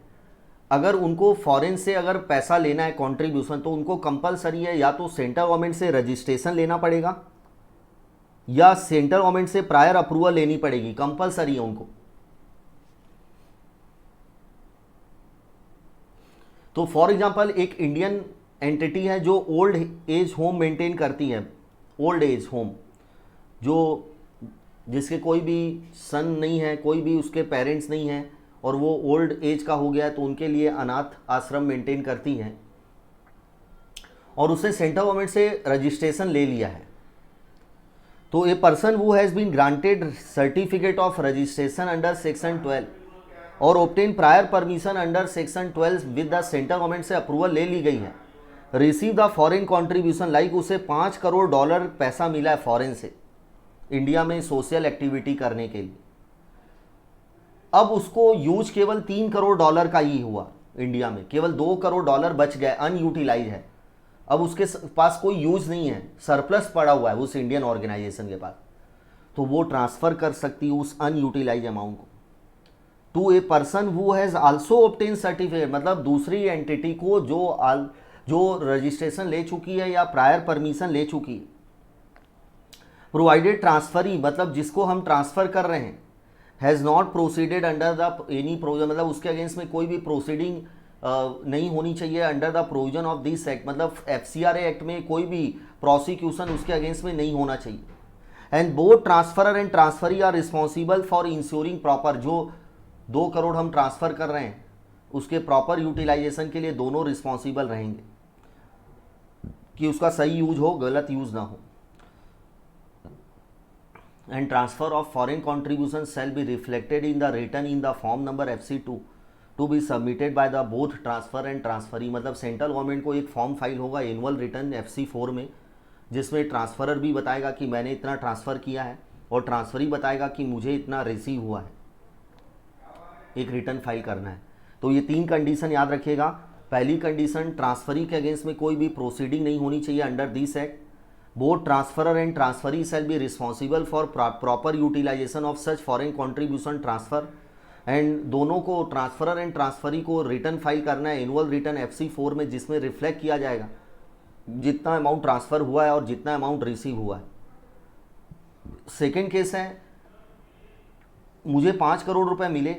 अगर उनको फॉरेन से अगर पैसा लेना है कंट्रीब्यूशन, तो उनको कंपलसरी है या तो सेंट्रल गवर्नमेंट से रजिस्ट्रेशन लेना पड़ेगा या सेंट्रल गवर्नमेंट से प्रायर अप्रूवल लेनी पड़ेगी, कंपलसरी है उनको। तो फॉर एग्जांपल एक इंडियन एंटिटी है जो ओल्ड एज होम मेंटेन करती है, ओल्ड एज होम, जो जिसके कोई भी सन नहीं है, कोई भी उसके पेरेंट्स नहीं है और वो ओल्ड एज का हो गया है, तो उनके लिए अनाथ आश्रम मेंटेन करती है और उसने सेंट्रल गवर्नमेंट से रजिस्ट्रेशन ले लिया है। तो a person who has been granted certificate of registration under section 12 और obtain prior permission under section 12 with the central government से अप्रूवल ले ली गई है, receive the foreign contribution, like उसे $5 करोड़ पैसा मिला है फॉरेन से इंडिया में सोशल एक्टिविटी करने के लिए। अब उसको यूज केवल $3 करोड़ का ही हुआ इंडिया में, केवल $2 करोड़ बच गए, अनयूटिलाइज है, अब उसके पास कोई यूज नहीं है, सरप्लस पड़ा हुआ है उस इंडियन ऑर्गेनाइजेशन के पास, तो वो ट्रांसफर कर सकती है उस अनयूटिलाइज अमाउंट को to a person who has also obtain certificate, मतलब दूसरी एंटिटी को जो रजिस्ट्रेशन ले चुकी है या प्रायर परमिशन ले चुकी है। प्रोवाइडेड ट्रांसफरी मतलब जिसको हम ट्रांसफ़र कर रहे हैं, has not proceeded under the any provision, मतलब उसके अगेंस्ट में कोई भी प्रोसीडिंग नहीं होनी चाहिए under the provision of this act, मतलब FCRA एक्ट में कोई भी प्रोसिक्यूशन उसके अगेंस्ट में नहीं होना चाहिए। And both transferor and transferee are responsible for ensuring proper, जो 2 करोड़ हम ट्रांसफ़र कर रहे हैं उसके प्रॉपर यूटिलाइजेशन के लिए दोनों रिस्पॉन्सिबल रहेंगे कि उसका सही यूज हो, गलत यूज ना हो। And transfer of foreign contribution shall be reflected in the return in the form number FC2 to be submitted by the both transfer and transferee, मतलब सेंट्रल गवर्नमेंट को एक फॉर्म फाइल होगा annual return FC4 में, जिसमें transferor भी बताएगा कि मैंने इतना ट्रांसफ़र किया है और ट्रांसफरी बताएगा कि मुझे इतना रिसीव हुआ है, एक रिटर्न फाइल करना है। तो ये 3 कंडीशन याद रखिएगा। पहली कंडीशन, ट्रांसफरी के अगेंस्ट में कोई भी प्रोसीडिंग नहीं होनी चाहिए under this act. Both transferor and transferee shall be responsible for proper utilisation of such foreign contribution transfer, and दोनों को, ट्रांसफरर एंड ट्रांसफरी को रिटर्न फाइल करना है एनुअल रिटर्न FC4 में, जिसमें रिफ्लेक्ट किया जाएगा जितना अमाउंट ट्रांसफ़र हुआ है और जितना अमाउंट रिसीव हुआ है। सेकेंड केस है, मुझे 5 करोड़ रुपए मिले,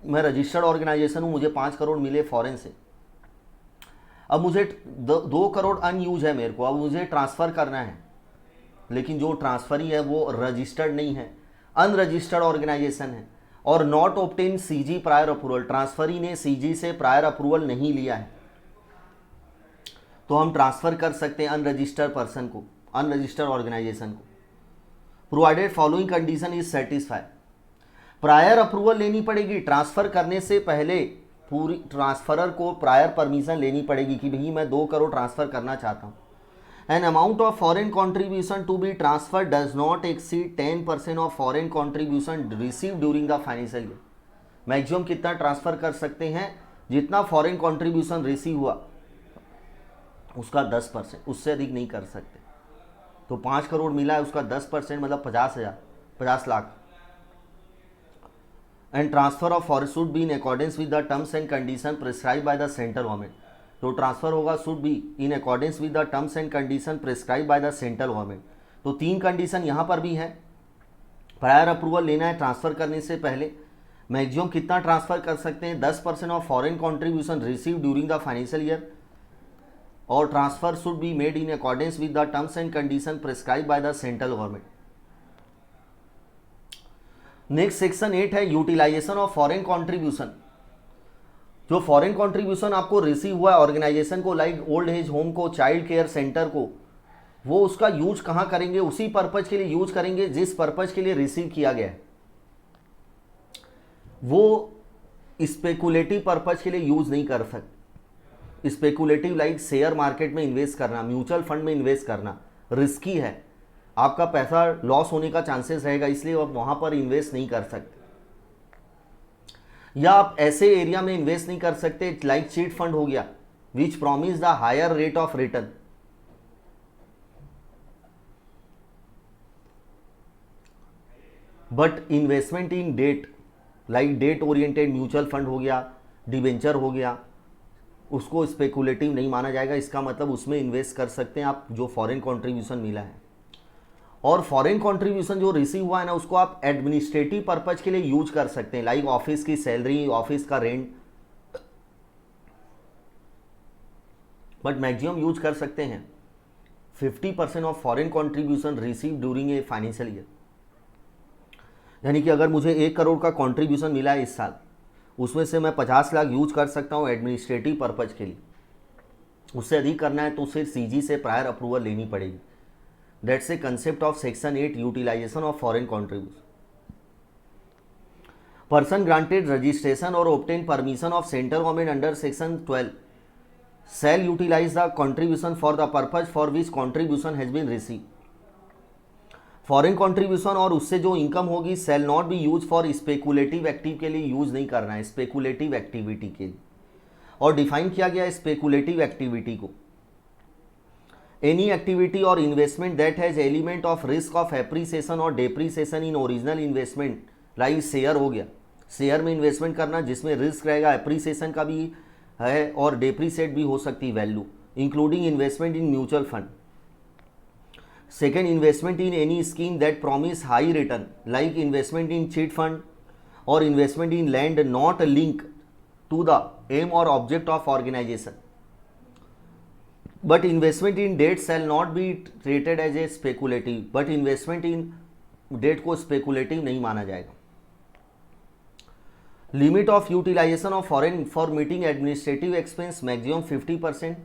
मैं रजिस्टर्ड ऑर्गेनाइजेशन हूँ, मुझे 5 करोड़ मिले फॉरेन से। अब मुझे 2 करोड़ अनयूज है मेरे को, अब मुझे ट्रांसफ़र करना है, लेकिन जो ट्रांसफरी है वो रजिस्टर्ड नहीं है, अनरजिस्टर्ड ऑर्गेनाइजेशन है और not obtain CG prior approval, transferee ने CG से प्रायर अप्रूवल नहीं लिया है, तो हम ट्रांसफ़र कर सकते हैं अनरजिस्टर्ड पर्सन को, अनरजिस्टर्ड ऑर्गेनाइजेशन को। Provided following condition is satisfy, prior approval लेनी पड़ेगी ट्रांसफ़र करने से पहले, पूरी ट्रांसफरर को प्रायर परमिशन लेनी पड़ेगी कि भाई मैं 2 करोड़ ट्रांसफ़र करना चाहता हूँ। An amount of foreign contribution to be transfer does not exceed 10% of foreign contribution receive during the financial year, maximum कितना ट्रांसफ़र कर सकते हैं, जितना फॉरेन कॉन्ट्रीब्यूशन रिसीव हुआ उसका 10%, उससे अधिक नहीं कर सकते। तो 5 करोड़ मिला है, उसका 10% मतलब 50 lakh. And transfer of foreign should be in accordance with the terms and condition prescribe by the central government, तो ट्रांसफर होगा should be in accordance with the terms and condition prescribe by the central government. तो 3 condition यहाँ पर भी है, prior approval लेना है transfer करने से पहले, मैक्सिमम कितना ट्रांसफ़र कर सकते हैं 10% of foreign contribution receive during the financial year, और transfer should be made in accordance with the terms and condition prescribe by the central government. Next section 8 है यूटिलाइजेशन ऑफ फॉरेन कॉन्ट्रीब्यूशन। जो foreign contribution आपको receive हुआ है organisation को, like old age home को, child care centre को, वो उसका यूज कहाँ करेंगे, उसी पर्पज के लिए यूज करेंगे जिस पर्पज के लिए रिसीव किया गया है। वो स्पेकुलेटिव पर्पज के लिए यूज नहीं कर सकते। स्पेकुलेटिव लाइक शेयर मार्केट में इन्वेस्ट करना, म्यूचुअल फंड में इन्वेस्ट करना रिस्की है, आपका पैसा लॉस होने का चांसेस रहेगा, इसलिए आप वहां पर इन्वेस्ट नहीं कर सकते। या आप ऐसे एरिया में इन्वेस्ट नहीं कर सकते लाइक चीट फंड हो गया which promise the higher rate of return. But investment in debt like debt oriented mutual fund हो गया, डिवेंचर हो गया, उसको स्पेकुलेटिव नहीं माना जाएगा। इसका मतलब उसमें इन्वेस्ट कर सकते हैं आप जो फॉरेन कॉन्ट्रीब्यूशन मिला है। और फॉरेन कॉन्ट्रीब्यूशन जो रिसीव हुआ है ना, उसको आप एडमिनिस्ट्रेटिव पर्पज के लिए यूज कर सकते हैं, लाइक ऑफिस की सैलरी, ऑफिस का रेंट, बट मैक्सिमम यूज कर सकते हैं 50% of foreign contribution receive during a financial year. यानी कि अगर मुझे 1 करोड़ का कॉन्ट्रीब्यूशन मिला है इस साल, उसमें से मैं 50 लाख यूज कर सकता हूँ एडमिनिस्ट्रेटिव पर्पज के लिए। उससे अधिक करना है तो सिर्फ CG से प्रायर अप्रूवल लेनी पड़ेगी। That's a concept of section 8 utilisation of foreign contribution. Person granted registration और obtain permission of central government under section 12 shall utilize the contribution for the purpose for which contribution has been received। Foreign contribution और उससे जो income होगी shall not be use for speculative active के लिए use नहीं करना है, speculative activity के लिए। और डिफाइन किया गया है स्पेकुलेटिव एक्टिविटी को, एनी एक्टिविटी और investment that has element of risk of appreciation और depreciation in original investment, like share हो गया, शेयर में इन्वेस्टमेंट करना जिसमें रिस्क रहेगा, एप्रिसिएशन का भी है और डेप्रीसेट भी हो सकती value, including investment in mutual fund. Second, investment in any scheme that promise high return like investment in chit fund और investment in land not link to the aim और object of organisation, but investment in debt shall not be treated as a speculative, but investment in debt को speculative नहीं माना जाएगा। Limit of utilisation of foreign for meeting administrative expense maximum 50%,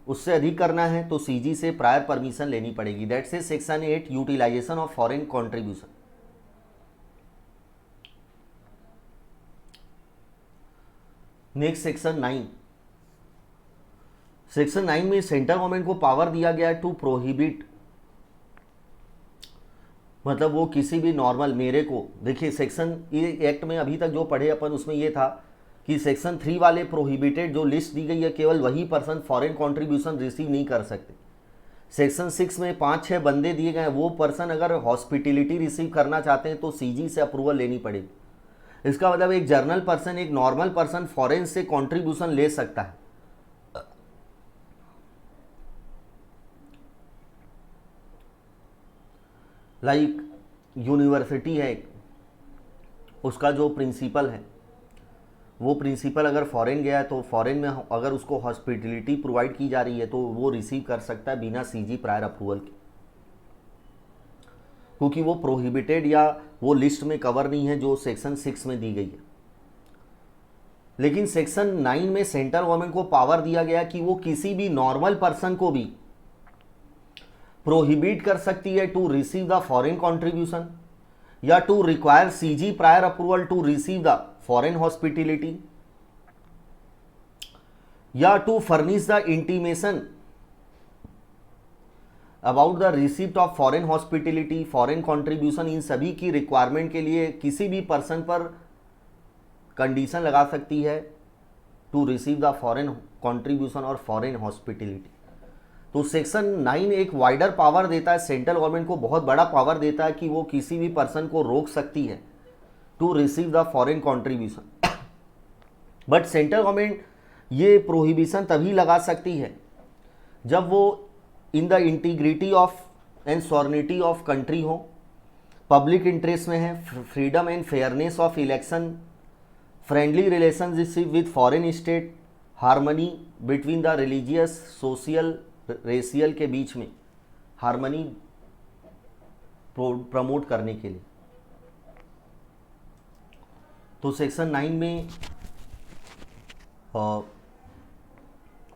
उससे अधिक करना है तो सीजी से प्रायर परमिशन लेनी पड़ेगी। That's a section 8 utilisation of foreign contribution. Next section 9। Section 9 में सेंट्रल गवर्नमेंट को पावर दिया गया है टू प्रोहिबिट, मतलब वो किसी भी नॉर्मल, मेरे को देखिए सेक्शन ये एक्ट में अभी तक जो पढ़े अपन उसमें ये था कि सेक्शन 3 वाले प्रोहिबिटेड जो लिस्ट दी गई है केवल वही पर्सन फॉरेन कंट्रीब्यूशन रिसीव नहीं कर सकते। सेक्शन 6 में 5-6 बंदे दिए गए, वो पर्सन अगर हॉस्पिटलिटी रिसीव करना चाहते हैं तो सीजी से अप्रूवल लेनी पड़ेगी। इसका मतलब एक जर्नल पर्सन, एक नॉर्मल पर्सन फॉरेन से कंट्रीब्यूशन ले सकता है। लाइक यूनिवर्सिटी है, उसका जो प्रिंसिपल है वो प्रिंसिपल अगर फॉरेन गया है तो फॉरेन में अगर उसको हॉस्पिटलिटी प्रोवाइड की जा रही है तो वो रिसीव कर सकता है बिना सीजी प्रायर अप्रूवल के, क्योंकि वो प्रोहिबिटेड या वो लिस्ट में कवर नहीं है जो सेक्शन 6 में दी गई है। लेकिन सेक्शन 9 में सेंट्रल गवर्नमेंट को पावर दिया गया कि वो किसी भी नॉर्मल पर्सन को भी प्रोहिबिट कर सकती है to receive the foreign contribution या to require CG prior approval to receive the foreign hospitality या to furnish the intimation about the receipt of foreign hospitality, foreign contribution. इन सभी की रिक्वायरमेंट के लिए किसी भी पर्सन पर कंडीशन लगा सकती है to receive the foreign contribution और फॉरेन हॉस्पिटलिटी। तो सेक्शन 9 एक वाइडर पावर देता है सेंट्रल गवर्नमेंट को, बहुत बड़ा पावर देता है कि वो किसी भी पर्सन को रोक सकती है to receive the foreign contribution. But central government ये प्रोहिबिशन तभी लगा सकती है जब वो in the integrity of and sovereignty of country हो, पब्लिक इंटरेस्ट में है, freedom and fairness of election, friendly relationship with foreign state, harmony between the religious, social, racial के बीच में हार्मनी प्रमोट करने के लिए। तो सेक्शन 9 में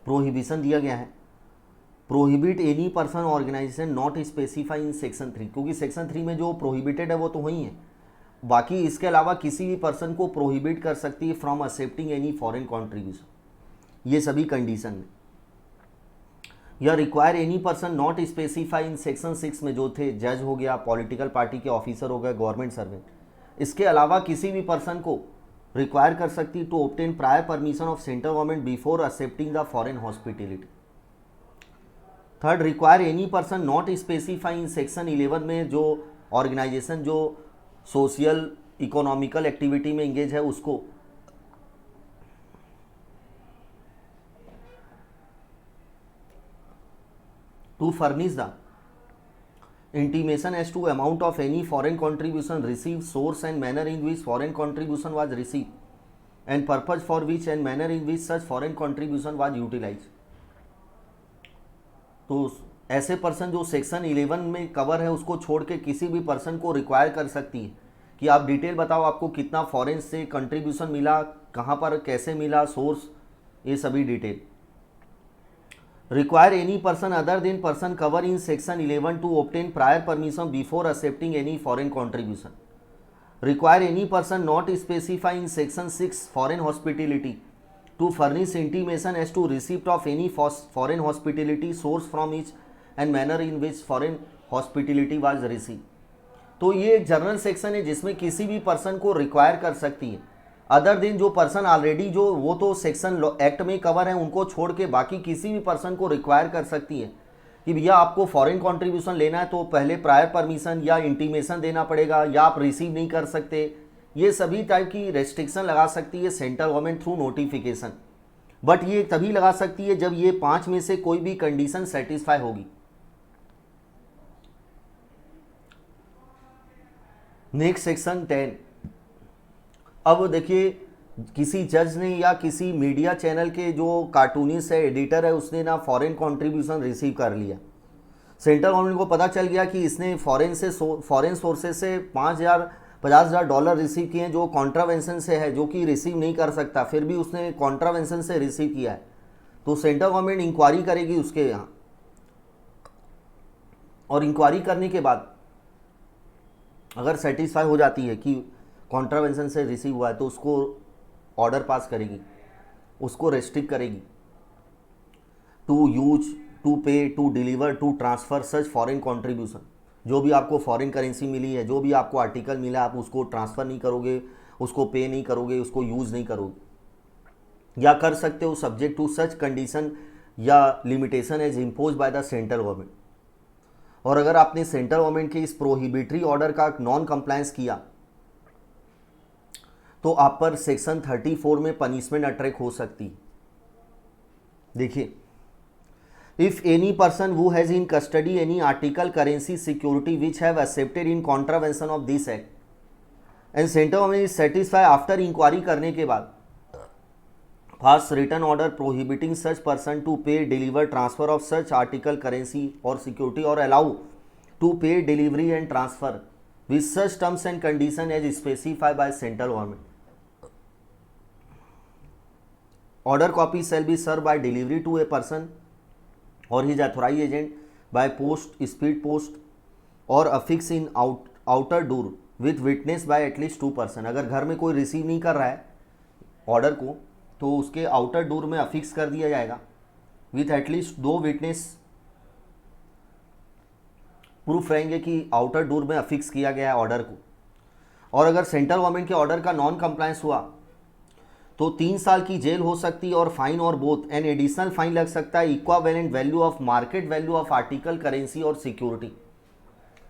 प्रोहिबिशन दिया गया है, prohibit any person organisation not specify in section 3, क्योंकि सेक्शन 3 में जो प्रोहिबिटेड है वो तो वही है, बाकी इसके अलावा किसी भी पर्सन को प्रोहिबिट कर सकती है from accepting any foreign contribution, ये सभी कंडीशन में। या require any person not specify in section 6 में जो थे, जज हो गया, पॉलिटिकल पार्टी के ऑफिसर हो गए, गवर्नमेंट सर्वेंट, इसके अलावा किसी भी पर्सन को रिक्वायर कर सकती to obtain prior permission of central government before accepting the foreign hospitality. Third, require any person not specify in section 11 में जो ऑर्गेनाइजेशन जो सोशल इकोनॉमिकल एक्टिविटी में इंगेज है उसको to furnish the intimation as to amount of any foreign contribution received, source and manner in which foreign contribution was received, and purpose for which and manner in which such foreign contribution was utilized। तो ऐसे person जो section 11 में cover है उसको छोड़ के किसी भी पर्सन को रिक्वायर कर सकती है कि आप डिटेल बताओ आपको कितना फॉरेन से कंट्रीब्यूशन मिला, कहाँ पर कैसे मिला, सोर्स, ये सभी detail. require any person other than person covered in section 11 to obtain prior permission before accepting any foreign contribution, require any person not specified in section 6 foreign hospitality to furnish intimation as to receipt of any foreign hospitality, source from which and manner in which foreign hospitality was received। तो ये एक general section है जिसमें किसी भी person को require कर सकती है, अदर दिन जो पर्सन ऑलरेडी जो वो तो सेक्शन एक्ट में कवर है उनको छोड़ के बाकी किसी भी पर्सन को रिक्वायर कर सकती है कि भैया आपको फॉरेन कंट्रीब्यूशन लेना है तो पहले प्रायर परमिशन या इंटीमेशन देना पड़ेगा या आप रिसीव नहीं कर सकते। ये सभी टाइप की रेस्ट्रिक्शन लगा सकती है central government through notification. But ये तभी लगा सकती है जब ये 5 में से कोई भी कंडीशन सेटिस्फाई होगी। Next section 10। अब देखिए, किसी जज ने या किसी मीडिया चैनल के जो कार्टूनिस्ट है, एडिटर है, उसने ना फॉरेन कंट्रीब्यूशन रिसीव कर लिया। सेंट्रल गवर्नमेंट को पता चल गया कि इसने फॉरेन सोर्सेज से 50,000 डॉलर रिसीव किए हैं, जो कॉन्ट्रावेंशन से है, जो कि रिसीव नहीं कर सकता, फिर भी उसने कॉन्ट्रावेंशन से रिसीव किया है। तो सेंट्रल गवर्नमेंट इंक्वायरी करेगी उसके यहाँ, और इंक्वायरी करने के बाद अगर सेटिस्फाई हो जाती है कि कॉन्ट्रावेंशन से रिसीव हुआ है, तो उसको ऑर्डर पास करेगी, उसको रेस्ट्रिक्ट करेगी to use, to pay, to deliver, to transfer such foreign contribution. जो भी आपको फॉरेन करेंसी मिली है, जो भी आपको आर्टिकल मिला, आप उसको ट्रांसफ़र नहीं करोगे, उसको पे नहीं करोगे, उसको यूज़ नहीं करोगे, या कर सकते हो सब्जेक्ट टू सच कंडीशन या limitation as impose by the central government. और अगर आपने सेंट्रल गवर्नमेंट के इस प्रोहिबिटरी ऑर्डर का नॉन कंप्लायंस किया, तो आप पर सेक्शन 34 में पनिशमेंट अट्रैक हो सकती है। देखिए, if any person who has in custody any article, currency, security which have accepted in contravention of this act and central government is satisfied after inquiry करने के बाद pass written order prohibiting such person to pay, deliver, transfer of such article, currency or security or allow to pay, delivery and transfer with such terms and condition as specified by central government. Order copy shall be served by delivery to a person or his authorized agent by post, speed post or affix in outer door with witness by at least 2 person। अगर घर में कोई receive नहीं कर रहा है order को, तो उसके आउटर डोर में अफिक्स कर दिया जाएगा विथ एटलीस्ट 2 विटनेस प्रूफ रहेंगे कि आउटर डोर में अफिक्स किया गया है ऑर्डर को। और अगर सेंट्रल गवर्नमेंट के ऑर्डर का नॉन कंप्लायंस हुआ तो 3 साल की जेल हो सकती है और फाइन और बोथ एंड एडिशनल फाइन लग सकता है equivalent value of market value of article, currency और सिक्योरिटी।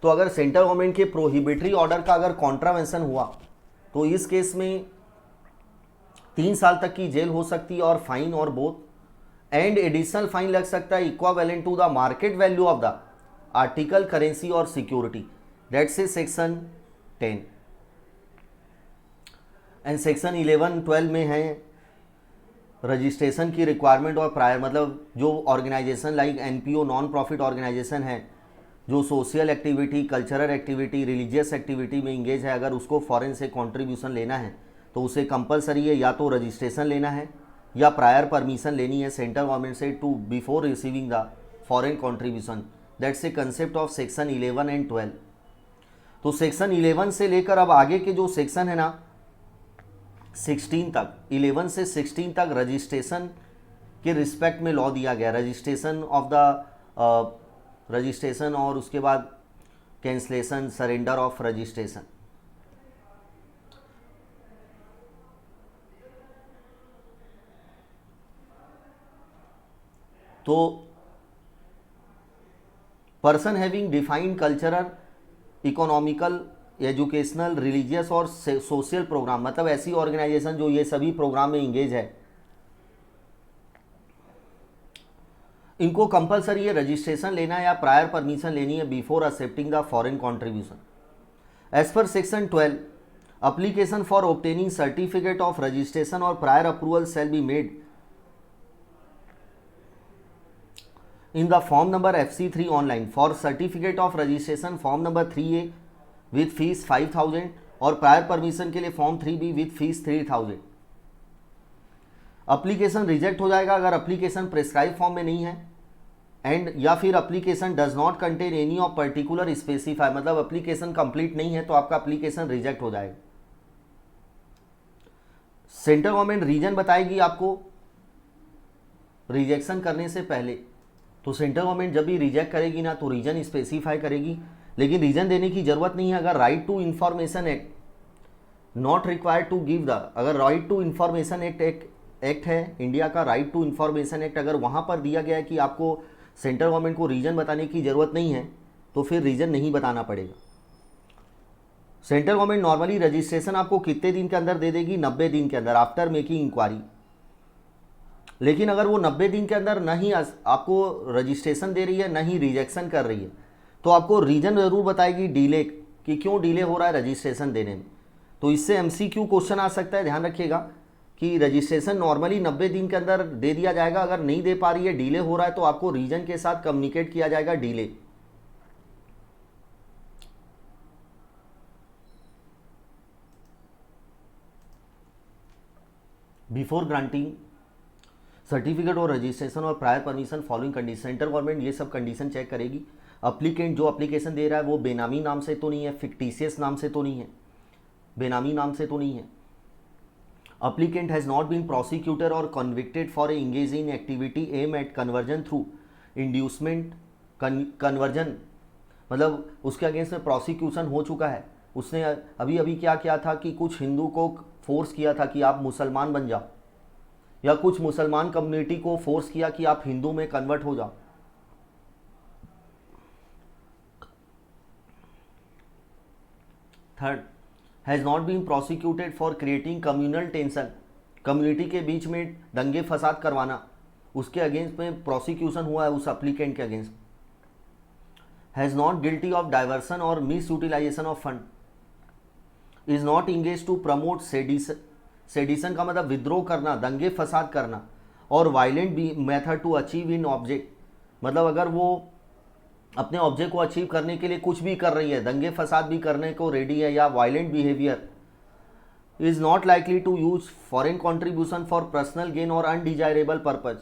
तो अगर सेंट्रल गवर्नमेंट के प्रोहिबिटरी ऑर्डर का अगर कॉन्ट्रावेंशन हुआ तो इस केस में 3 साल तक की जेल हो सकती है और फाइन और बोथ एंड एडिशनल फाइन लग सकता है equivalent to the market value of the article, currency और security. That's a section 10। And section 11-12 में है रजिस्ट्रेशन की रिक्वायरमेंट और प्रायर, मतलब जो organisation like NPO, non profit organisation है, जो social activity, cultural activity, religious activity में इंगेज है, अगर उसको फॉरेन से कंट्रीब्यूशन लेना है तो उसे कंपलसरी है या तो रजिस्ट्रेशन लेना है या प्रायर परमिशन लेनी है सेंट्रल गवर्नमेंट से to before receiving the foreign contribution. That's a concept of section 11 and 12। तो सेक्शन 11 से लेकर अब आगे के जो सेक्शन है ना 16 तक, 11 से 16 तक रजिस्ट्रेशन के रिस्पेक्ट में लॉ दिया गया। रजिस्ट्रेशन ऑफ द रजिस्ट्रेशन और उसके बाद कैंसलेशन, सरेंडर ऑफ रजिस्ट्रेशन। तो person having defined cultural, economical, educational, religious और सोशल प्रोग्राम, मतलब ऐसी ऑर्गेनाइजेशन जो ये सभी प्रोग्राम में इंगेज है, इनको कंपलसरी है रजिस्ट्रेशन लेना या प्रायर परमिशन लेनी है before accepting the foreign contribution. As per section 12, application for obtaining certificate of registration और prior approval shall be made in the form number FC3 online for certificate of registration form number 3A with fees 5,000 और prior permission के लिए form 3B with fees 3,000। Application reject हो जाएगा अगर application prescribe form में नहीं है and या फिर application does not contain any of particular specify, मतलब अप्लीकेशन कंप्लीट नहीं है तो आपका अप्लीकेशन रिजेक्ट हो जाएगा। सेंट्रल गवर्नमेंट रीजन बताएगी आपको रिजेक्शन करने से पहले। तो सेंट्रल गवर्नमेंट जब भी रिजेक्ट करेगी ना तो रीजन स्पेसिफाई करेगी, लेकिन रीजन देने की जरूरत नहीं है। अगर right to information act not required to give the, अगर राइट टू इंफॉर्मेशन एक्ट है इंडिया का, राइट टू इंफॉर्मेशन एक्ट, अगर वहाँ पर दिया गया है कि आपको सेंट्रल गवर्नमेंट को रीजन बताने की ज़रूरत नहीं है तो फिर रीजन नहीं बताना पड़ेगा। सेंट्रल गवर्नमेंट नॉर्मली रजिस्ट्रेशन आपको कितने दिन के अंदर दे देगी? 90 दिन के अंदर, आफ्टर मेकिंग इंक्वायरी। लेकिन अगर वो 90 दिन के अंदर नहीं आपको रजिस्ट्रेशन दे रही है, नहीं रिजेक्शन कर रही है, तो आपको रीजन ज़रूर बताएगी डिले, कि क्यों डिले हो रहा है रजिस्ट्रेशन देने में। तो इससे एमसीक्यू क्वेश्चन आ सकता है, ध्यान रखिएगा कि रजिस्ट्रेशन नॉर्मली 90 दिन के अंदर दे दिया जाएगा, अगर नहीं दे पा रही है, डिले हो रहा है, तो आपको रीजन के साथ कम्युनिकेट किया जाएगा डिले। बिफोर ग्रांटिंग सर्टिफिकेट और रजिस्ट्रेशन और prior permission following condition, central government ये सब कंडीशन चेक करेगी। अप्लीकेंट जो अप्लीकेशन दे रहा है वो बेनामी नाम से तो नहीं है, फिक्टिशियस नाम से तो नहीं है, बेनामी नाम से तो नहीं है। Applicant has not been prosecutor और convicted for engage in activity aim at conversion through inducement conversion, मतलब उसके अगेंस्ट में प्रोसिक्यूशन हो चुका है, उसने अभी अभी क्या किया था कि कुछ हिंदू को फोर्स किया था कि आप मुसलमान बन जाओ, या कुछ मुसलमान कम्युनिटी को फोर्स किया कि आप हिंदू में कन्वर्ट हो जाओ। Third, has not been prosecuted for creating communal tension, community के बीच में दंगे फसाद करवाना, उसके अगेंस्ट में प्रोसिक्यूशन हुआ है उस एप्लीकेंट के against. Has not guilty of diversion और misutilisation of fund, is not engage to promote sedition, sedition का मतलब विद्रोह करना, दंगे फसाद करना, और वायलेंट भी method to achieve in object, मतलब अगर वो अपने ऑब्जेक्ट को अचीव करने के लिए कुछ भी कर रही है, दंगे फसाद भी करने को रेडी है, या violent behaviour, is not likely to use foreign contribution for personal gain और undesirable purpose,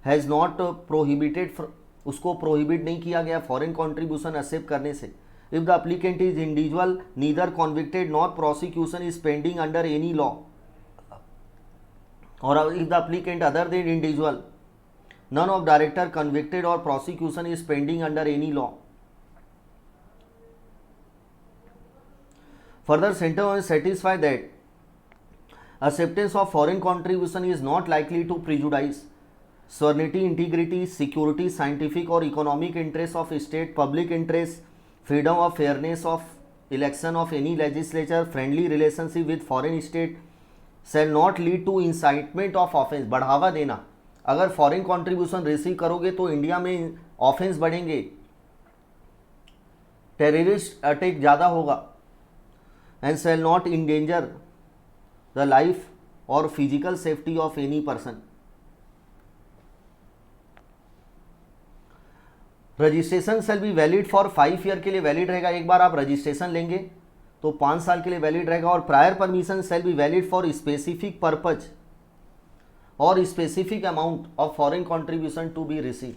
has not prohibited, उसको प्रोहिबिट नहीं किया गया फॉरेन कॉन्ट्रीब्यूशन एक्सेप्ट करने से। If the applicant is individual neither convicted nor prosecution is pending under any law, और if the applicant other than individual none of director convicted or prosecution is pending under any law. Further, center is satisfied that acceptance of foreign contribution is not likely to prejudice sovereignty, integrity, security, scientific or economic interests of state, public interest, freedom of fairness of election of any legislature, friendly relationship with foreign state shall not lead to incitement of offense, बढ़ावा देना, अगर foreign contribution receive करोगे तो India में offence बढ़ेंगे, terrorist attack ज़्यादा होगा, and shall not endanger the life और physical safety of any person. Registration shall be valid for 5 year के लिए वैलिड रहेगा, एक बार आप रजिस्ट्रेशन लेंगे तो 5 साल के लिए वैलिड रहेगा, और prior permission shall be valid for specific purpose और specific amount of foreign contribution to be receive,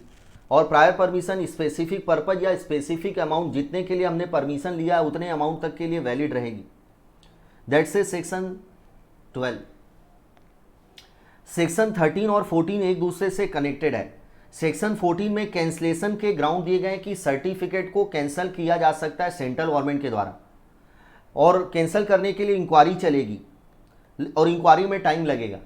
और प्रायर परमिशन स्पेसिफिक पर्पज या स्पेसिफिक अमाउंट जितने के लिए हमने परमिशन लिया है उतने अमाउंट तक के लिए वैलिड रहेगी। That's a section 12। सेक्शन 13 और 14 एक दूसरे से कनेक्टेड है। सेक्शन 14 में कैंसलेशन के ग्राउंड दिए गए कि सर्टिफिकेट को कैंसिल किया जा सकता है सेंट्रल गवर्नमेंट के द्वारा, और कैंसिल करने के लिए इंक्वायरी चलेगी, और इंक्वायरी में टाइम लगेगा,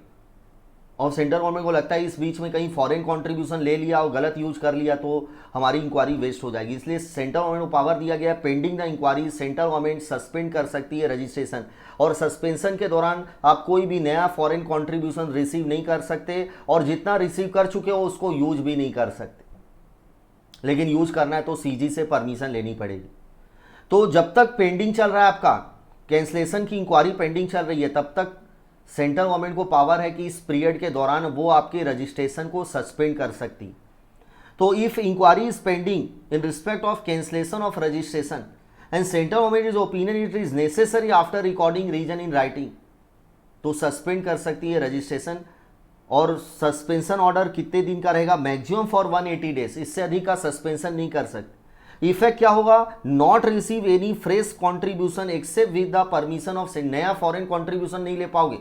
और सेंट्रल गवर्नमेंट को लगता है इस बीच में कहीं फॉरेन कंट्रीब्यूशन ले लिया और गलत यूज कर लिया तो हमारी इंक्वायरी वेस्ट हो जाएगी, इसलिए सेंट्रल गवर्नमेंट को पावर दिया गया, pending the inquiry central government suspend कर सकती है रजिस्ट्रेशन, और सस्पेंशन के दौरान आप कोई भी नया फॉरेन कंट्रीब्यूशन रिसीव नहीं कर सकते, और जितना रिसीव कर चुके हो उसको यूज भी नहीं कर सकते, लेकिन यूज करना है तो सीजी से परमिशन लेनी पड़ेगी। तो जब तक पेंडिंग चल रहा है आपका कैंसलेशन की इंक्वायरी पेंडिंग चल रही है, तब तक सेंट्रल गवर्नमेंट को पावर है कि इस पीरियड के दौरान वो आपके रजिस्ट्रेशन को सस्पेंड कर सकती। तो if inquiry is pending in respect of cancellation of registration and central government is opinion it is necessary after recording reason in writing, तो सस्पेंड कर सकती है रजिस्ट्रेशन। और सस्पेंशन ऑर्डर कितने दिन का रहेगा? मैक्सिमम फॉर 180 डेज, इससे अधिक का सस्पेंशन नहीं कर सकते। इफेक्ट क्या होगा? Not receive any fresh contribution except with the permission of, नया फॉरेन कॉन्ट्रीब्यूशन नहीं ले पाओगे,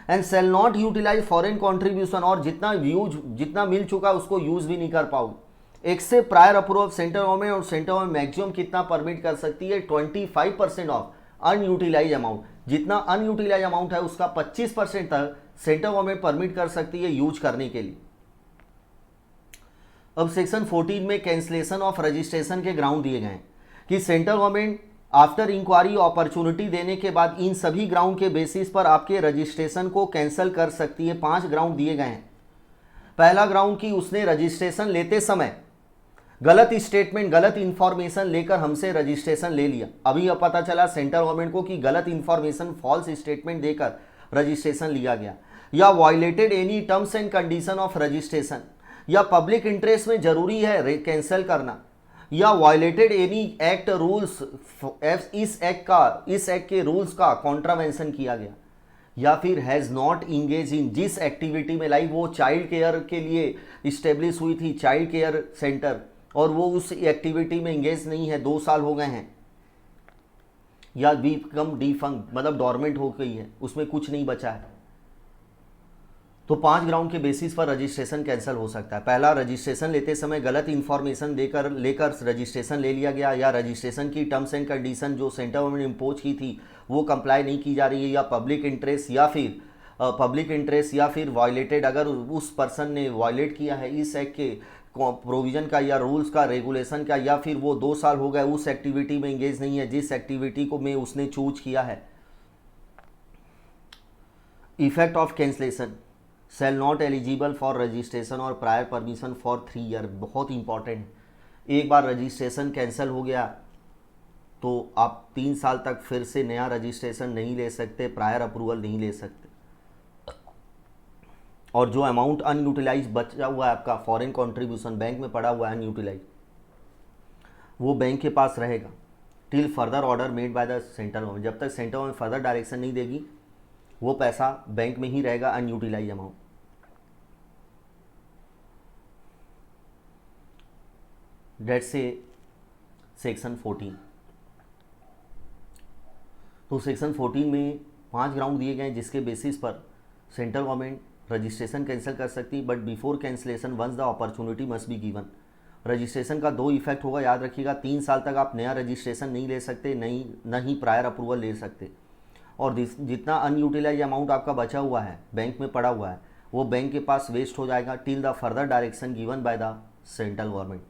and shall not utilise foreign contribution, और जितना मिल चुका उसको यूज भी नहीं कर पाओगे except prior approval of central government. और सेंट्रल गवर्नमेंट मैक्सिमम कितना परमिट कर सकती है? 25% ऑफ अनयूटिलाइज अमाउंट, जितना अनयूटिलाइज अमाउंट है उसका 25% तक सेंट्रल गवर्नमेंट परमिट कर सकती है यूज करने के लिए। अब सेक्शन 14 में कैंसलेशन ऑफ रजिस्ट्रेशन के ग्राउंड दिए गए हैं कि central government after inquiry opportunity देने के बाद इन सभी ग्राउंड के बेसिस पर आपके रजिस्ट्रेशन को कैंसिल कर सकती है। 5 ग्राउंड दिए गए हैं। पहला ग्राउंड की उसने रजिस्ट्रेशन लेते समय गलत स्टेटमेंट, गलत इंफॉर्मेशन लेकर हमसे रजिस्ट्रेशन ले लिया। अभी अब पता चला सेंट्रल गवर्नमेंट को कि गलत इंफॉर्मेशन, फॉल्स स्टेटमेंट देकर रजिस्ट्रेशन लिया गया, या violated any terms and condition of registration, या पब्लिक इंटरेस्ट में जरूरी है कैंसिल करना, या वायलेटेड एनी एक्ट रूल्स, इस एक्ट के रूल्स का कॉन्ट्रावेंशन किया गया, या फिर हैज़ नॉट इंगेज इन जिस एक्टिविटी में, लाइक वो चाइल्ड केयर के लिए इस्टेब्लिश हुई थी चाइल्ड केयर सेंटर, और वो उस एक्टिविटी में इंगेज नहीं है, 2 साल हो गए हैं, या बिकम डिफंक्ट मतलब डॉर्मेंट हो गई है, उसमें कुछ नहीं बचा है, तो 5 ग्राउंड के बेसिस पर रजिस्ट्रेशन कैंसिल हो सकता है। पहला, रजिस्ट्रेशन लेते समय गलत इंफॉर्मेशन लेकर रजिस्ट्रेशन ले लिया गया, या रजिस्ट्रेशन की टर्म्स एंड कंडीशन जो सेंटर गवर्नमेंट ने इम्पोज की थी वो कंप्लाई नहीं की जा रही है, या पब्लिक इंटरेस्ट या फिर वायलेटेड, अगर उस पर्सन ने वायलेट किया है इस एक्ट के प्रोविजन का या रूल्स का, रेगुलेशन का, या फिर वो 2 साल हो गए उस एक्टिविटी में इंगेज नहीं है जिस एक्टिविटी को में उसने चूज किया है। Effect of cancellation, shall not eligible for registration और प्रायर परमिशन फॉर 3 ईयर, बहुत इंपॉर्टेंट है। एक बार रजिस्ट्रेशन कैंसिल हो गया तो आप 3 साल तक फिर से नया रजिस्ट्रेशन नहीं ले सकते, प्रायर अप्रूवल नहीं ले सकते, और जो अमाउंट अनयूटिलाइज बचा हुआ है आपका फॉरेन कंट्रीब्यूशन बैंक में पड़ा हुआ है अनयूटिलाइज, वो बैंक के पास रहेगा till further order made by the centre government. जब तक सेंटर गवर्नमेंट फर्दर डायरेक्शन नहीं देगी वो पैसा बैंक में ही रहेगा अनयूटिलाइज अमाउंट। डेट से सेक्शन 14, तो सेक्शन 14 में 5 ग्राउंड दिए गए जिसके बेसिस पर सेंट्रल गवर्नमेंट रजिस्ट्रेशन कैंसिल कर सकती, but before cancellation once the opportunity must be given. Registration का 2 इफेक्ट होगा, याद रखिएगा, 3 साल तक आप नया रजिस्ट्रेशन नहीं ले सकते, न ही प्रायर अप्रूवल ले सकते, और जितना अनयूटिलाइज अमाउंट आपका बचा हुआ है बैंक में पड़ा हुआ है वो बैंक के पास वेस्ट हो जाएगा till the further direction given by the central government.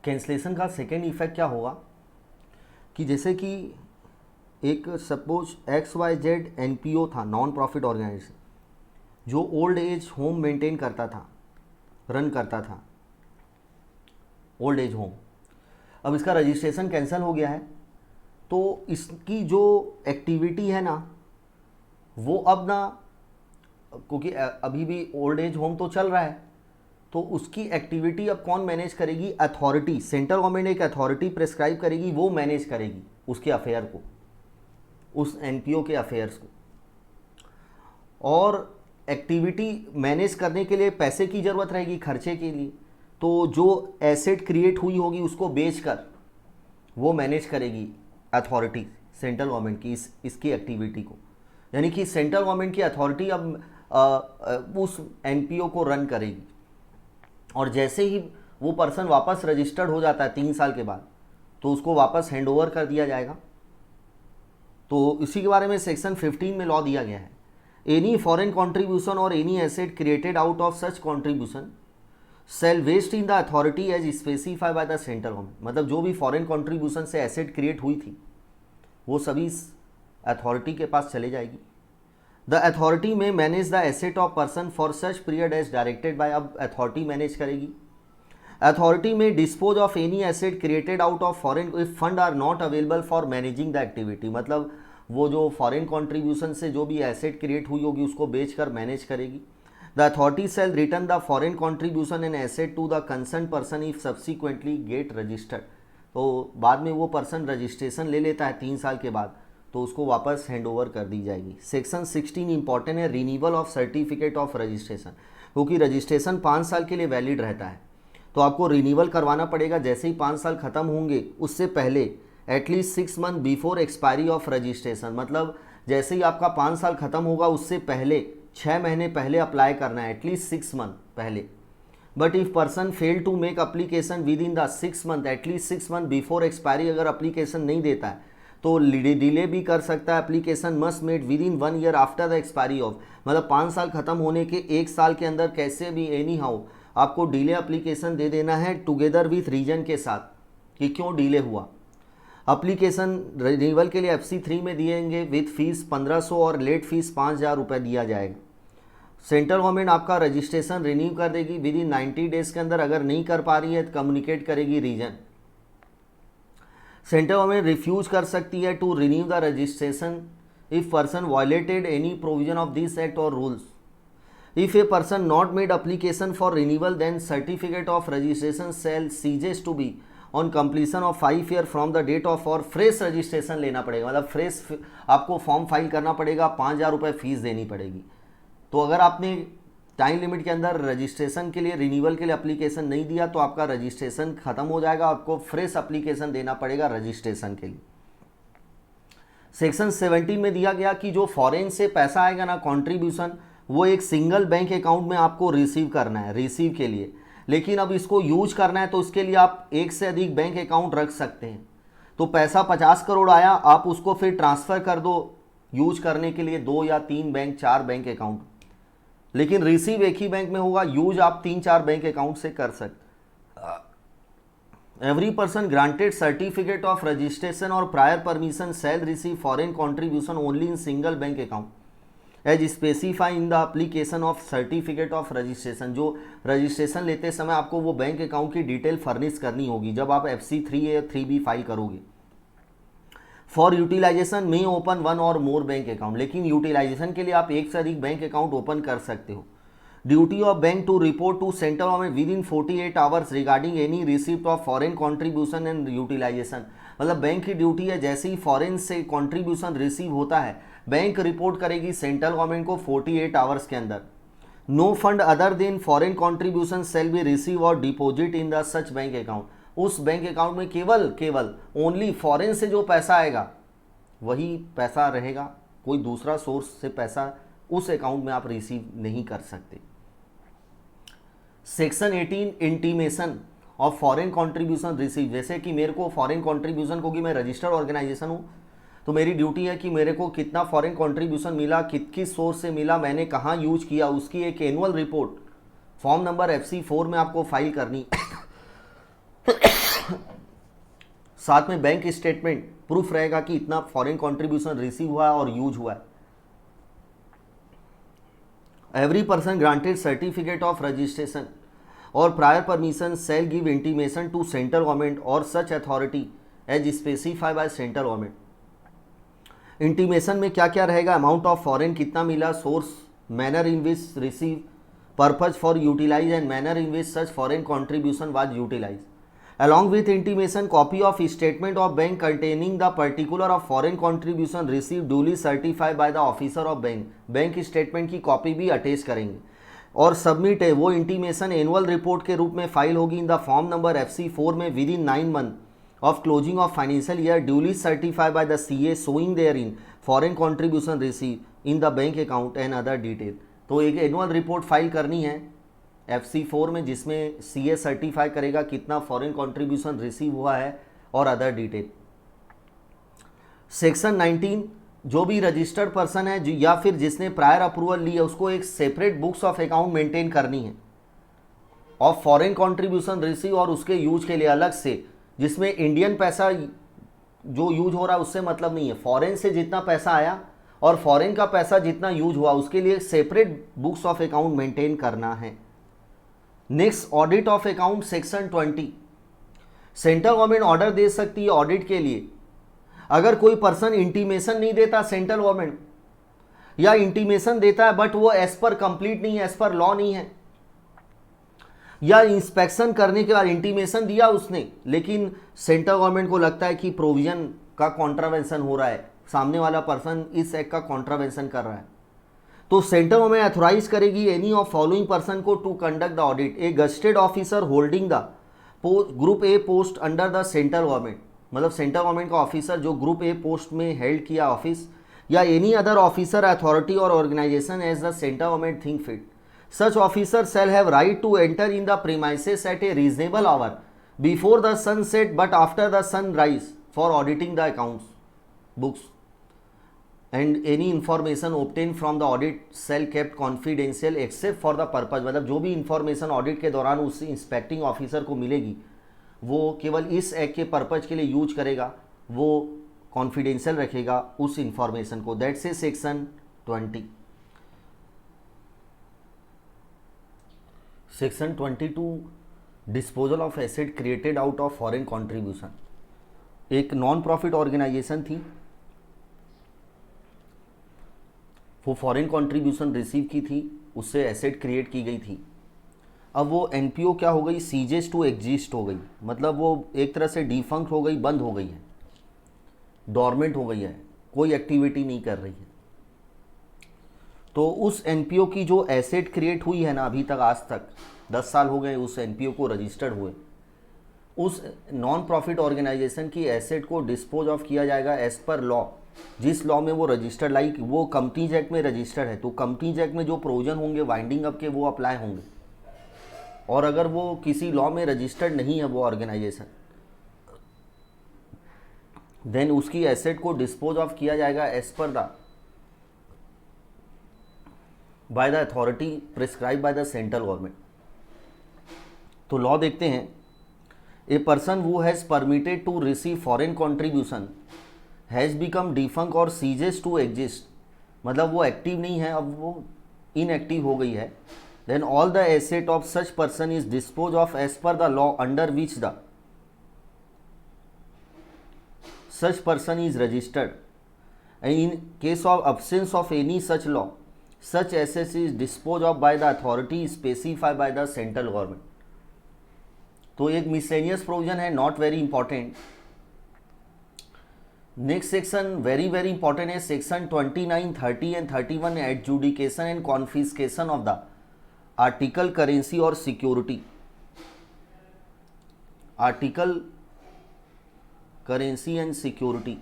Cancellation का सेकेंड इफेक्ट क्या होगा कि जैसे कि एक सपोज XYZ NPO था, नॉन प्रॉफिट ऑर्गेनाइजेशन, जो ओल्ड एज होम मेंटेन करता था, रन करता था ओल्ड एज होम। अब इसका रजिस्ट्रेशन कैंसिल हो गया है तो इसकी जो एक्टिविटी है ना वो अब ना, क्योंकि अभी भी ओल्ड एज होम तो चल रहा है, तो उसकी एक्टिविटी अब कौन मैनेज करेगी? अथॉरिटी, सेंट्रल गवर्नमेंट एक अथॉरिटी प्रेस्क्राइब करेगी, वो मैनेज करेगी उसके अफेयर को, उस एनपीओ के अफेयर्स को। और एक्टिविटी मैनेज करने के लिए पैसे की ज़रूरत रहेगी, खर्चे के लिए, तो जो एसेट क्रिएट हुई होगी उसको बेचकर वो मैनेज करेगी अथॉरिटी सेंट्रल गवर्नमेंट की इसकी एक्टिविटी को। यानी कि सेंट्रल गवर्नमेंट की अथॉरिटी अब उस एनपीओ को रन करेगी, और जैसे ही वो पर्सन वापस रजिस्टर्ड हो जाता है 3 साल के बाद तो उसको वापस हैंड ओवर कर दिया जाएगा। तो इसी के बारे में सेक्शन 15 में लॉ दिया गया है, एनी फॉरेन कॉन्ट्रीब्यूशन और any asset created out of such contribution shall vest in the authority as specified by the central government. मतलब जो भी फॉरेन कॉन्ट्रीब्यूशन से एसेट क्रिएट हुई थी वो सभी अथॉरिटी के पास चले जाएगी। The authority may manage the asset of person for such period as directed by, अब अथॉरिटी मैनेज करेगी। Authority may dispose of any asset created out of foreign if fund are not available for managing the activity. मतलब वो जो foreign contribution से जो भी asset create हुई होगी उसको बेचकर मैनेज करेगी। The authority shall return the foreign contribution and asset to the concern person if subsequently get registered. तो बाद में वो पर्सन रजिस्ट्रेशन ले लेता है 3 साल के बाद तो उसको वापस हैंड ओवर कर दी जाएगी। सेक्शन 16 इंपॉर्टेंट है, renewal of certificate of registration, क्योंकि रजिस्ट्रेशन 5 साल के लिए वैलिड रहता है तो आपको रिन्यूअल करवाना पड़ेगा। जैसे ही 5 साल खत्म होंगे उससे पहले at least 6 month before expiry of registration, मतलब जैसे ही आपका 5 साल खत्म होगा उससे पहले 6 महीने पहले अप्लाई करना है, एटलीस्ट 6 मंथ पहले। But if person fail to make application within the 6 month, at least 6 month before expiry अगर अप्लीकेशन नहीं देता है तो डिले भी कर सकता है। Application must made within 1 year after the expiry of, मतलब 5 साल खत्म होने के 1 साल के अंदर कैसे भी एनी हाउ आपको डिले अप्लीकेशन दे देना है टुगेदर विथ रीजन के साथ कि क्यों डिले हुआ। अप्लीकेशन रिन्यूअल के लिए FC3 में दिएंगे विथ फीस 1500 और लेट फीस 5000 रुपये दिया जाएगा। सेंट्रल गवर्नमेंट आपका रजिस्ट्रेशन रिन्यू कर देगी विद इन 90 डेज के अंदर। अगर नहीं कर पा रही है तो कम्युनिकेट करेगी रीजन। सेंट्रल गवर्नमेंट रिफ्यूज कर सकती है to renew the registration if person violated any provision of this act और rules. If a person not made application for renewal, then certificate of registration shall ceases to be on completion of 5 year from the date of और fresh registration लेना पड़ेगा, मतलब fresh आपको form file करना पड़ेगा, 5000 रुपये fees देनी पड़ेगी। तो अगर आपने टाइम लिमिट के अंदर रजिस्ट्रेशन के लिए रिन्यूअल के लिए अप्लीकेशन नहीं दिया तो आपका रजिस्ट्रेशन खत्म हो जाएगा, आपको फ्रेश अप्लीकेशन देना पड़ेगा रजिस्ट्रेशन के लिए। सेक्शन 70 में दिया गया कि जो फॉरेन से पैसा आएगा ना कॉन्ट्रीब्यूशन, वो एक सिंगल बैंक अकाउंट में आपको रिसीव करना है, रिसीव के लिए। लेकिन अब इसको यूज करना है तो उसके लिए आप एक से अधिक बैंक अकाउंट रख सकते हैं। तो पैसा 50 करोड़ आया, आप उसको फिर ट्रांसफ़र कर दो यूज करने के लिए 2 या 3 बैंक 4 बैंक अकाउंट, लेकिन रिसीव एक ही बैंक में होगा, यूज आप 3-4 बैंक अकाउंट से कर सकते। Every person granted certificate of registration और prior permission shall receive foreign contribution only in single bank account as specify in the application of certificate of registration. जो registration लेते समय आपको वो बैंक अकाउंट की डिटेल फर्निश करनी होगी जब आप FC3 या 3B फाइल करोगे। फॉर यूटिलाइजेशन में ओपन 1 और मोर बैंक अकाउंट, लेकिन यूटिलाइजेशन के लिए आप एक से अधिक बैंक अकाउंट ओपन कर सकते हो। Duty of bank to report to central government within 48 hours regarding any receipt of foreign contribution and utilisation. मतलब बैंक की ड्यूटी है जैसे ही फॉरेन से कॉन्ट्रीब्यूशन रिसीव होता है बैंक रिपोर्ट करेगी सेंट्रल गवर्नमेंट को 48 आवर्स के अंदर। No fund other than foreign contribution shall be receive और deposit in the such bank account. उस बैंक अकाउंट में केवल ओनली फॉरेन से जो पैसा आएगा वही पैसा रहेगा, कोई दूसरा सोर्स से पैसा उस अकाउंट में आप रिसीव नहीं कर सकते। Section 18 intimation of foreign contribution receive. जैसे कि मेरे को फॉरेन कॉन्ट्रीब्यूशन, क्योंकि मैं रजिस्टर्ड ऑर्गेनाइजेशन हूँ तो मेरी ड्यूटी है कि मेरे को कितना फॉरेन कॉन्ट्रीब्यूशन मिला, किस सोर्स से मिला, मैंने कहाँ यूज किया, उसकी एक annual report form number FC4 में आपको फाइल करनी। साथ में बैंक स्टेटमेंट प्रूफ रहेगा कि इतना फॉरेन कॉन्ट्रीब्यूशन रिसीव हुआ है और यूज हुआ है। Every person granted certificate of registration और prior permission shall give intimation to central government और such authority as specify by central government. Intimation में क्या क्या रहेगा, अमाउंट ऑफ फॉरेन कितना मिला, source, manner in which receive, purpose for utilise and manner in which such foreign contribution was utilise. Along with intimation copy of statement of bank containing the particular of foreign contribution receive duly certified by the officer of bank. Bank statement की copy भी attach करेंगे और submit है वो intimation annual report के रूप में file होगी इन द फॉर्म नंबर FC4 में with in 9 month of closing of financial year duly certified by the CA showing therein foreign contribution received in the bank account and other detail। तो एक annual report file करनी है FC4 में जिसमें CA certify करेगा कितना foreign contribution receive हुआ है और अदर डिटेल। सेक्शन 19 जो भी रजिस्टर्ड पर्सन है या फिर जिसने प्रायर अप्रूवल ली है उसको एक separate books of account maintain करनी है ऑफ फॉरेन कॉन्ट्रीब्यूशन रिसीव और उसके यूज के लिए अलग से, जिसमें इंडियन पैसा जो यूज हो रहा है उससे मतलब नहीं है, फॉरेन से जितना पैसा आया और फॉरेन का पैसा जितना यूज हुआ उसके लिए separate books of account maintain करना है। Next audit of account section 20। Central government order दे सकती है ऑडिट के लिए अगर कोई पर्सन इंटीमेशन नहीं देता सेंट्रल गवर्नमेंट, या इंटीमेशन देता है बट वो एज पर कंप्लीट नहीं है, एज पर लॉ नहीं है, या इंस्पेक्शन करने के बाद इंटीमेशन दिया उसने लेकिन सेंट्रल गवर्नमेंट को लगता है कि प्रोविजन का कॉन्ट्रावेंशन हो रहा है, सामने वाला पर्सन इस एक्ट का कॉन्ट्रावेंशन कर रहा है, तो सेंट्रल गवर्नमेंट अथोराइज करेगी एनी ऑफ फॉलोइंग पर्सन को to conduct the audit. A gazetted officer holding the group A post under the central government, मतलब सेंट्रल गवर्नमेंट का ऑफिसर जो ग्रुप ए पोस्ट में हेल्ड किया ऑफिस, या any other officer authority और organisation as the central government think fit. Such officer shall have right to enter in the premises at a reasonable hour before the sun set but after the sun rise for auditing the accounts books and any information obtained from the audit shall kept confidential except for the purpose। मतलब जो भी information audit के दौरान उस inspecting officer को मिलेगी वो केवल इस एक्ट के पर्पज के लिए यूज करेगा वो कॉन्फिडेंशियल रखेगा उस इंफॉर्मेशन को। दैट से section 20। Section 22 disposal of asset created out of foreign contribution. एक नॉन प्रॉफिट ऑर्गेनाइजेशन थी, वो फॉरेन कंट्रीब्यूशन रिसीव की थी, उससे एसेट क्रिएट की गई थी। अब वो एनपीओ क्या हो गई, सीजेस टू एग्जिस्ट हो गई, मतलब वो एक तरह से डिफंक्ट हो गई, बंद हो गई है, डॉर्मेंट हो गई है, कोई एक्टिविटी नहीं कर रही है। तो उस एनपीओ की जो एसेट क्रिएट हुई है ना अभी तक, आज तक 10 साल हो गए उस एनपीओ को रजिस्टर्ड हुए, उस नॉन प्रॉफिट ऑर्गेनाइजेशन की एसेट को डिस्पोज ऑफ किया जाएगा एज पर लॉ, जिस लॉ में वो रजिस्टर्ड, लाइक वो कंपनीज एक्ट में रजिस्टर्ड है तो कंपनीज एक्ट में जो प्रोविजन होंगे वाइंडिंग अप के वो अप्लाई होंगे। और अगर वो किसी लॉ में रजिस्टर्ड नहीं है वो ऑर्गेनाइजेशन, देन उसकी एसेट को डिस्पोज ऑफ किया जाएगा as per the by the authority prescribe by the central government. तो लॉ देखते हैं, a person who has permitted to receive foreign contribution has become defunct और सीजेस टू एग्जिस्ट, मतलब वो एक्टिव नहीं है, अब वो इनएक्टिव हो गई है। Then all the asset of such person is dispose of as per the law under which the such person is registered, and in case of absence of any such law, such assets is disposed of by the authority specified by the central government। तो एक miscellaneous provision है, not very important. Next section very very important है, section 29, 30 and 31 adjudication and confiscation of the article currency और security. Article currency and security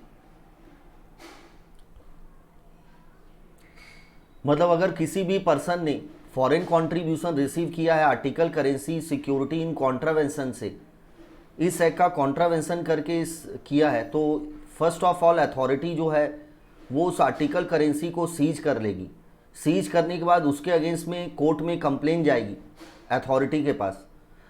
मतलब अगर किसी भी person ने फॉरेन कंट्रीब्यूशन रिसीव किया है article currency security in contravention से, इस एक्ट का कॉन्ट्रावेंशन करके किया है, तो फर्स्ट ऑफ ऑल अथॉरिटी जो है वो उस आर्टिकल करेंसी को सीज कर लेगी। सीज करने के बाद उसके अगेंस्ट में कोर्ट में कंप्लेन जाएगी अथॉरिटी के पास।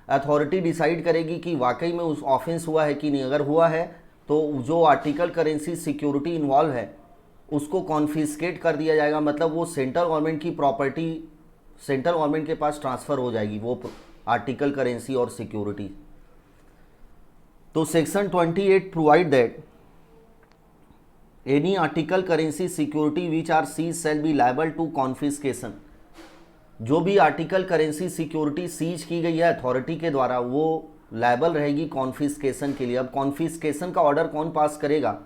अथॉरिटी डिसाइड करेगी कि वाकई में उस ऑफेंस हुआ है कि नहीं। अगर हुआ है तो जो आर्टिकल करेंसी सिक्योरिटी इन्वॉल्व है उसको कॉन्फिस्केट कर दिया जाएगा, मतलब वो सेंट्रल गवर्नमेंट की प्रॉपर्टी सेंट्रल गवर्नमेंट के पास ट्रांसफ़र हो जाएगी वो आर्टिकल करेंसी और सिक्योरिटी। तो section 28 provide that any article currency security which are seize shall be liable to confiscation. जो भी आर्टिकल करेंसी सिक्योरिटी सीज की गई है अथॉरिटी के द्वारा वो लायबल रहेगी कॉन्फिस्केशन के लिए। अब कॉन्फिस्केशन का ऑर्डर कौन पास करेगा?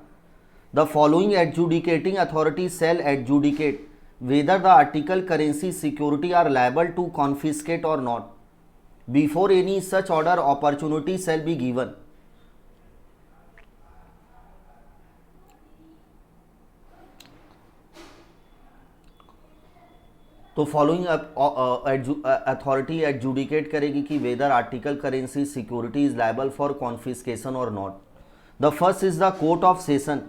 The following adjudicating authority shall adjudicate whether the article currency security are liable to confiscate और not before any such order opportunity shall be given. तो फॉलोइंग अथॉरिटी एडजुडिकेट करेगी कि whether article currency security is liable for confiscation और not. The first is the court of session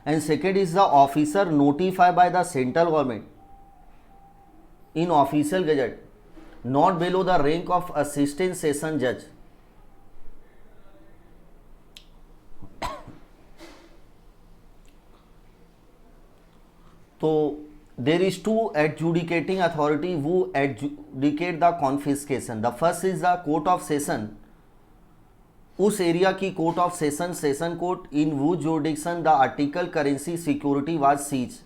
and second is the officer notified by the central government in official gazette not below the rank of assistant session जज। तो there is two adjudicating authority who adjudicate the confiscation. The first is the court of session, उस area की court of session, session court in वो jurisdiction the article currency security was seize.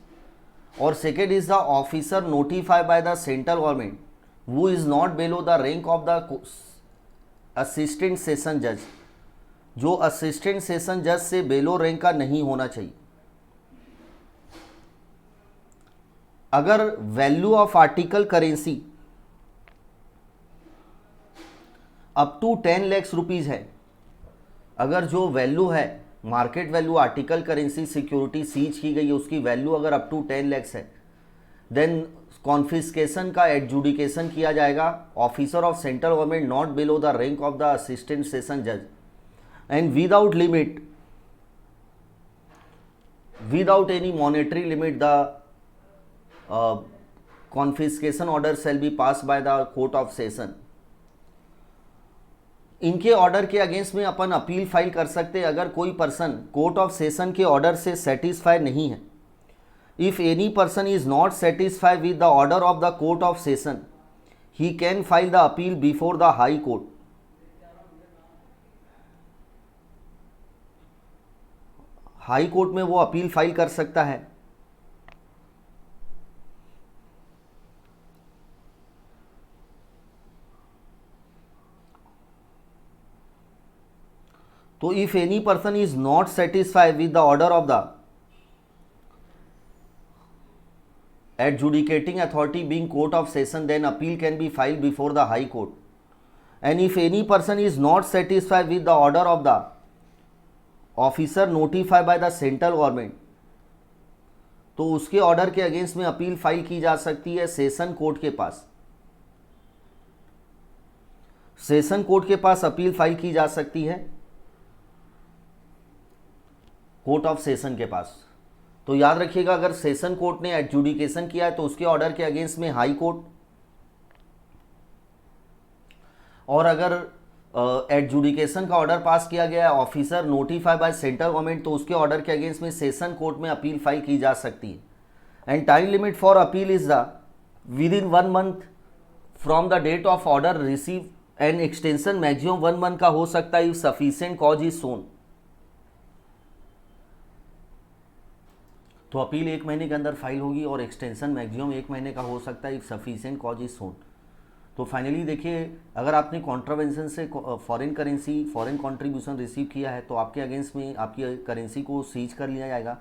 और second is the officer notified by the central government who is not below the rank of the assistant session जज, जो assistant session जज से बेलो rank का नहीं होना चाहिए। अगर value of article currency up to 10 lakh rupees है, अगर जो वैल्यू है market value article currency security seize की गई है उसकी वैल्यू अगर अप टू 10 लाख है, देन कॉन्फिस्केशन का एडजुडिकेशन किया जाएगा officer of central government not below the rank of the assistant session जज and without limit, without any monetary limit the confiscation order shall be passed by the court of session। इनके order के against में अपन appeal file कर सकते हैं अगर कोई person court of session के ऑर्डर से सेटिस्फाई नहीं है। If any person is not satisfy with the order of the court of session he can file the appeal before the high court. High court में वो appeal file कर सकता है। तो if any person is not satisfied with the order of the adjudicating authority being court of session, then appeal can be filed before the high court. And if any person is not satisfied with the order of the officer notified by the central government, तो उसके order के against में appeal file की जा सकती है session court के पास। Session court के पास अपील फाइल की जा सकती है कोर्ट ऑफ सेशन के पास। तो याद रखिएगा, अगर सेशन कोर्ट ने एडजुडिकेशन किया है तो उसके ऑर्डर के अगेंस्ट में हाई कोर्ट, और अगर एडजुडिकेशन का ऑर्डर पास किया गया है officer notify by central government, तो उसके ऑर्डर के अगेंस्ट में सेशन कोर्ट में अपील फाइल की जा सकती है। And time limit for appeal is the within 1 month from the date of order receive, and extension maximum 1 month का हो सकता है if sufficient cause is shown. तो अपील 1 महीने के अंदर फाइल होगी और एक्सटेंशन मैक्सिमम 1 महीने का हो सकता है if sufficient cause is shown. तो फाइनली देखिए, अगर आपने कॉन्ट्रावेंशन से foreign currency foreign contribution receive किया है तो आपके अगेंस्ट में आपकी करेंसी को सीज कर लिया जाएगा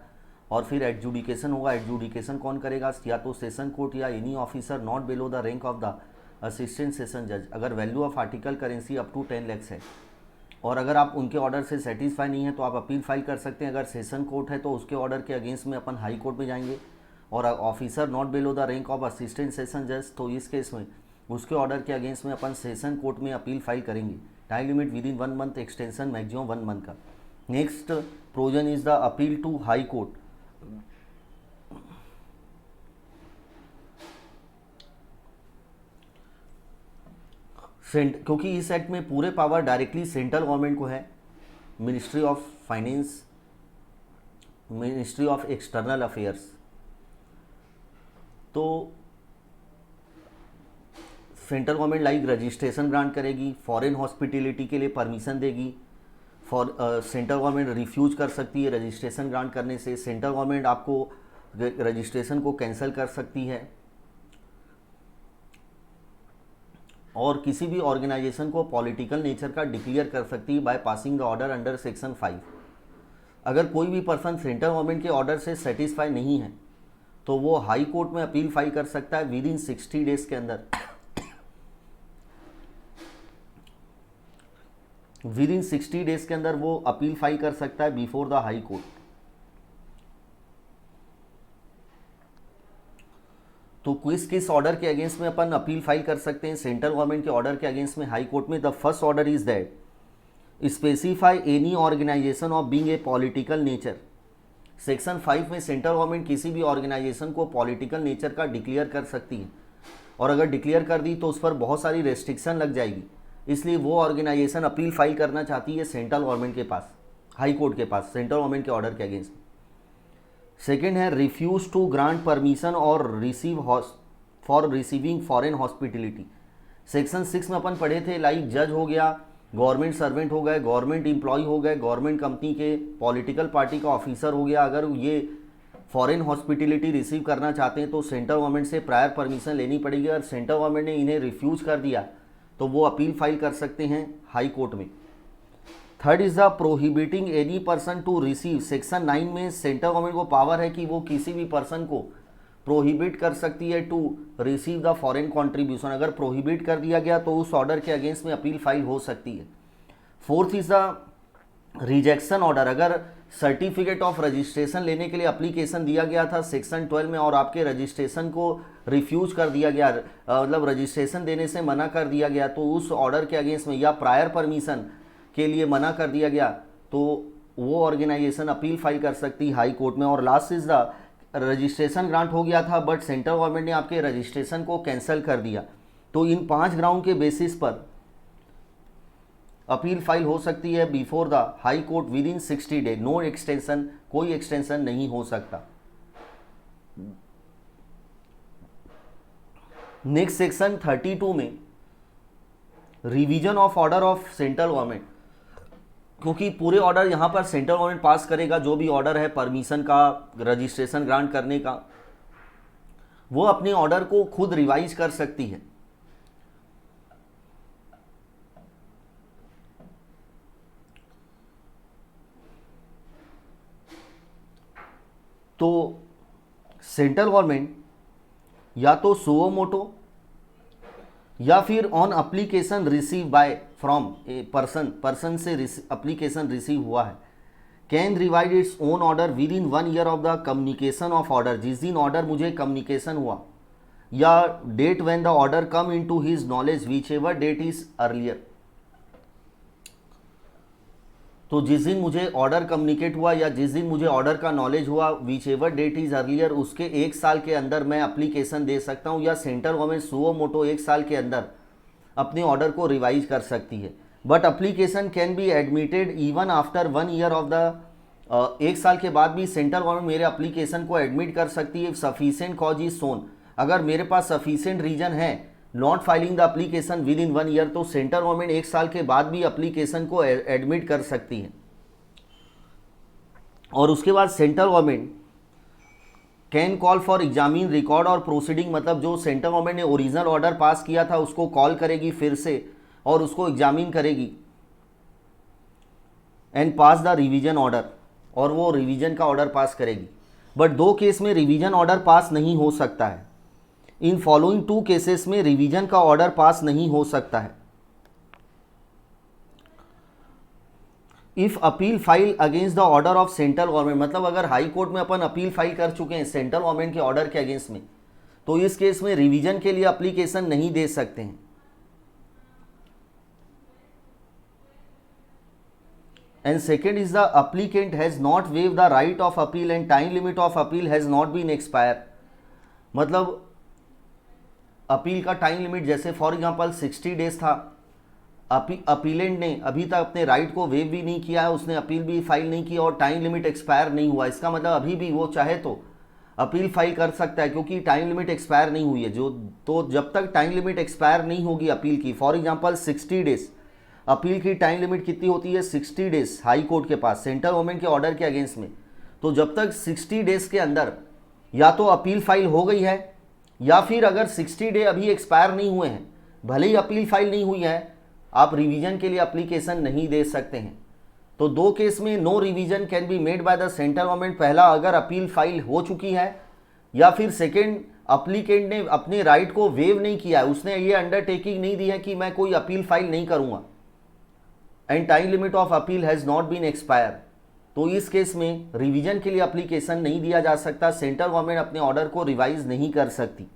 और फिर एडजुडिकेशन होगा। एडजुडिकेशन कौन करेगा? या तो सेशन कोर्ट या any officer not below the rank of the assistant session जज, अगर value of article currency up to 10 lakh है। और अगर आप उनके ऑर्डर से सेटिस्फाई नहीं है तो आप अपील फाइल कर सकते हैं। अगर सेशन कोर्ट है तो उसके ऑर्डर के अगेंस्ट में अपन हाई कोर्ट में जाएंगे, और officer not below the rank of assistant session जज, तो इस केस में उसके ऑर्डर के अगेंस्ट में अपन सेशन कोर्ट में अपील फाइल करेंगे। Time limit within 1 month, extension maximum 1 month का। Next provision is the appeal to high court. क्योंकि इस एक्ट में पूरे पावर डायरेक्टली सेंट्रल गवर्नमेंट को है, ministry of finance, ministry of external affairs. तो central government like registration grant करेगी, फॉरेन हॉस्पिटलिटी के लिए परमिशन देगी, सेंट्रल गवर्नमेंट रिफ्यूज कर सकती है रजिस्ट्रेशन ग्रांट करने से, सेंट्रल गवर्नमेंट आपको रजिस्ट्रेशन को कैंसिल कर सकती है, और किसी भी ऑर्गेनाइजेशन को पॉलिटिकल नेचर का डिक्लेयर कर सकती है by passing the order under section 5। अगर कोई भी पर्सन सेंट्रल गवर्नमेंट के ऑर्डर से सेटिस्फाई नहीं है तो वो हाई कोर्ट में अपील फाइल कर सकता है विद इन 60 डेज के अंदर। विद इन 60 डेज के अंदर वो अपील फाइल कर सकता है बिफोर द हाई कोर्ट। तो किस ऑर्डर के अगेंस्ट में अपन अपील फाइल कर सकते हैं सेंट्रल गवर्नमेंट के ऑर्डर के अगेंस्ट में हाई कोर्ट में? The first order is that specify any organisation of being a political nature. Section 5 में सेंट्रल गवर्नमेंट किसी भी ऑर्गेनाइजेशन को पॉलिटिकल नेचर का डिक्लेयर कर सकती है, और अगर डिक्लेयर कर दी तो उस पर बहुत सारी रेस्ट्रिक्शन लग जाएगी, इसलिए वो ऑर्गेनाइजेशन अपील फाइल करना चाहती है सेंट्रल गवर्नमेंट के पास, हाई कोर्ट के पास, सेंट्रल गवर्नमेंट के ऑर्डर के अगेंस्ट। सेकेंड है रिफ्यूज टू ग्रांट परमिशन और receive for receiving foreign hospitality. Section 6 में अपन पढ़े थे, लाइक जज हो गया, गवर्नमेंट सर्वेंट हो गए, गवर्नमेंट एम्प्लॉय हो गए, गवर्नमेंट कंपनी के पॉलिटिकल पार्टी का ऑफिसर हो गया, अगर ये फॉरेन हॉस्पिटलिटी रिसीव करना चाहते हैं तो सेंट्रल गवर्नमेंट से प्रायर परमिशन लेनी पड़ेगी। और सेंट्रल गवर्नमेंट ने इन्हें रिफ्यूज कर दिया तो वो अपील फाइल कर सकते हैं हाई कोर्ट में। Third is the prohibiting any person to receive. Section 9 में सेंट्रल गवर्नमेंट को पावर है कि वो किसी भी पर्सन को प्रोहिबिट कर सकती है to receive the foreign contribution. अगर प्रोहिबिट कर दिया गया तो उस ऑर्डर के अगेंस्ट में अपील फाइल हो सकती है। Fourth is the rejection order. अगर सर्टिफिकेट ऑफ रजिस्ट्रेशन लेने के लिए अप्लीकेशन दिया गया था सेक्शन 12 में और आपके रजिस्ट्रेशन को रिफ्यूज कर दिया गया, मतलब रजिस्ट्रेशन देने से मना कर दिया गया, तो उस ऑर्डर के अगेंस्ट में या प्रायर परमिशन के लिए मना कर दिया गया तो वो ऑर्गेनाइजेशन अपील फाइल कर सकती है हाई कोर्ट में। और last is the registration grant हो गया था बट सेंट्रल गवर्नमेंट ने आपके रजिस्ट्रेशन को कैंसिल कर दिया, तो इन 5 ग्राउंड के बेसिस पर अपील फाइल हो सकती है before the high court within 60 day, no extension, कोई एक्सटेंशन नहीं हो सकता। नेक्स्ट सेक्शन 32 में revision of order of central government, क्योंकि पूरे ऑर्डर यहां पर सेंट्रल गवर्नमेंट पास करेगा, जो भी ऑर्डर है परमिशन का, रजिस्ट्रेशन ग्रांट करने का, वो अपने ऑर्डर को खुद रिवाइज कर सकती है। तो सेंट्रल गवर्नमेंट या तो सुओ मोटो या फिर on application receive by from a person से अप्लीकेशन रिसीव हुआ है, can revise its own order within 1 year of the communication of order, जिस दिन ऑर्डर मुझे कम्युनिकेशन हुआ, या date when the order come into his knowledge whichever date is earlier. तो जिस दिन मुझे ऑर्डर कम्युनिकेट हुआ या जिस दिन मुझे ऑर्डर का नॉलेज हुआ, whichever date is earlier, उसके 1 साल के अंदर मैं अप्लीकेशन दे सकता हूं, या सेंट्रल गवर्नमेंट सुओ मोटो 1 साल के अंदर अपने ऑर्डर को रिवाइज कर सकती है। But application can be admitted even after 1 year of the, 1 साल के बाद भी सेंट्रल गवर्नमेंट मेरे अप्लीकेशन को एडमिट कर सकती है, सफिशिएंट कॉज इज सोन, अगर मेरे पास सफिशिएंट रीजन है not filing the application with in 1 year, तो सेंट्रल गवर्नमेंट 1 साल के बाद भी एप्लीकेशन को एडमिट कर सकती है। और उसके बाद central government can call for examine record और प्रोसीडिंग, मतलब जो सेंट्रल गवर्नमेंट ने ओरिजिनल ऑर्डर पास किया था उसको कॉल करेगी फिर से और उसको एग्जामिन करेगी, and pass the revision order, और वो रिवीजन का ऑर्डर पास करेगी। बट 2 केस में रिवीजन ऑर्डर पास नहीं हो सकता है, इन फॉलोइंग 2 केसेस में रिवीजन का ऑर्डर पास नहीं हो सकता है। If appeal file against the order of central government, मतलब अगर हाई कोर्ट में अपन अपील फाइल कर चुके हैं सेंट्रल गवर्नमेंट के ऑर्डर के अगेंस्ट में, तो इस केस में रिवीजन के लिए एप्लीकेशन नहीं दे सकते हैं। And second is the applicant has not waive the right of appeal and time limit of appeal has not been expire, मतलब अपील का टाइम लिमिट जैसे फॉर एग्जांपल 60 डेज था, अपीलेंट ने अभी तक अपने राइट को वेव भी नहीं किया है, उसने अपील भी फाइल नहीं की और टाइम लिमिट एक्सपायर नहीं हुआ, इसका मतलब अभी भी वो चाहे तो अपील फाइल कर सकता है क्योंकि टाइम लिमिट एक्सपायर नहीं हुई है। जो तो जब तक टाइम लिमिट एक्सपायर नहीं होगी अपील की, फॉर एग्जांपल 60 डेज, अपील की टाइम लिमिट कितनी होती है 60 डेज हाई कोर्ट के पास सेंट्रल गवर्नमेंट के ऑर्डर के अगेंस्ट में, तो जब तक 60 डेज के अंदर या तो अपील फाइल हो गई है या फिर अगर 60 डे अभी एक्सपायर नहीं हुए हैं, भले ही अपील फाइल नहीं हुई है, आप रिवीजन के लिए एप्लीकेशन नहीं दे सकते हैं। तो 2 केस में no revision can be made by the central government, पहला अगर अपील फाइल हो चुकी है या फिर सेकेंड अप्लीकेंट ने अपने राइट को वेव नहीं किया है, उसने ये अंडरटेकिंग नहीं दी है कि मैं कोई अपील फाइल नहीं करूंगा, and time limit of appeal has not been expire, तो इस केस में रिवीजन के लिए एप्लीकेशन नहीं दिया जा सकता, सेंट्रल गवर्नमेंट अपने ऑर्डर को रिवाइज नहीं कर सकती।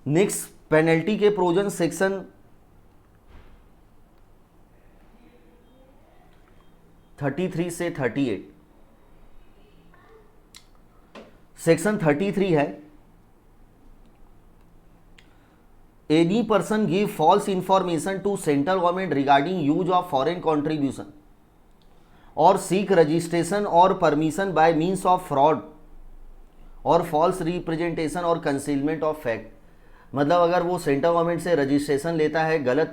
नेक्स्ट पेनल्टी के प्रोविजन सेक्शन 33 से 38। सेक्शन 33 है, any person give false information to central government regarding use of foreign contribution और सीक रजिस्ट्रेशन और permission by means of fraud और फॉल्स रिप्रेजेंटेशन और कंसीलमेंट ऑफ फैक्ट, मतलब अगर वो सेंट्रल गवर्नमेंट से रजिस्ट्रेशन लेता है गलत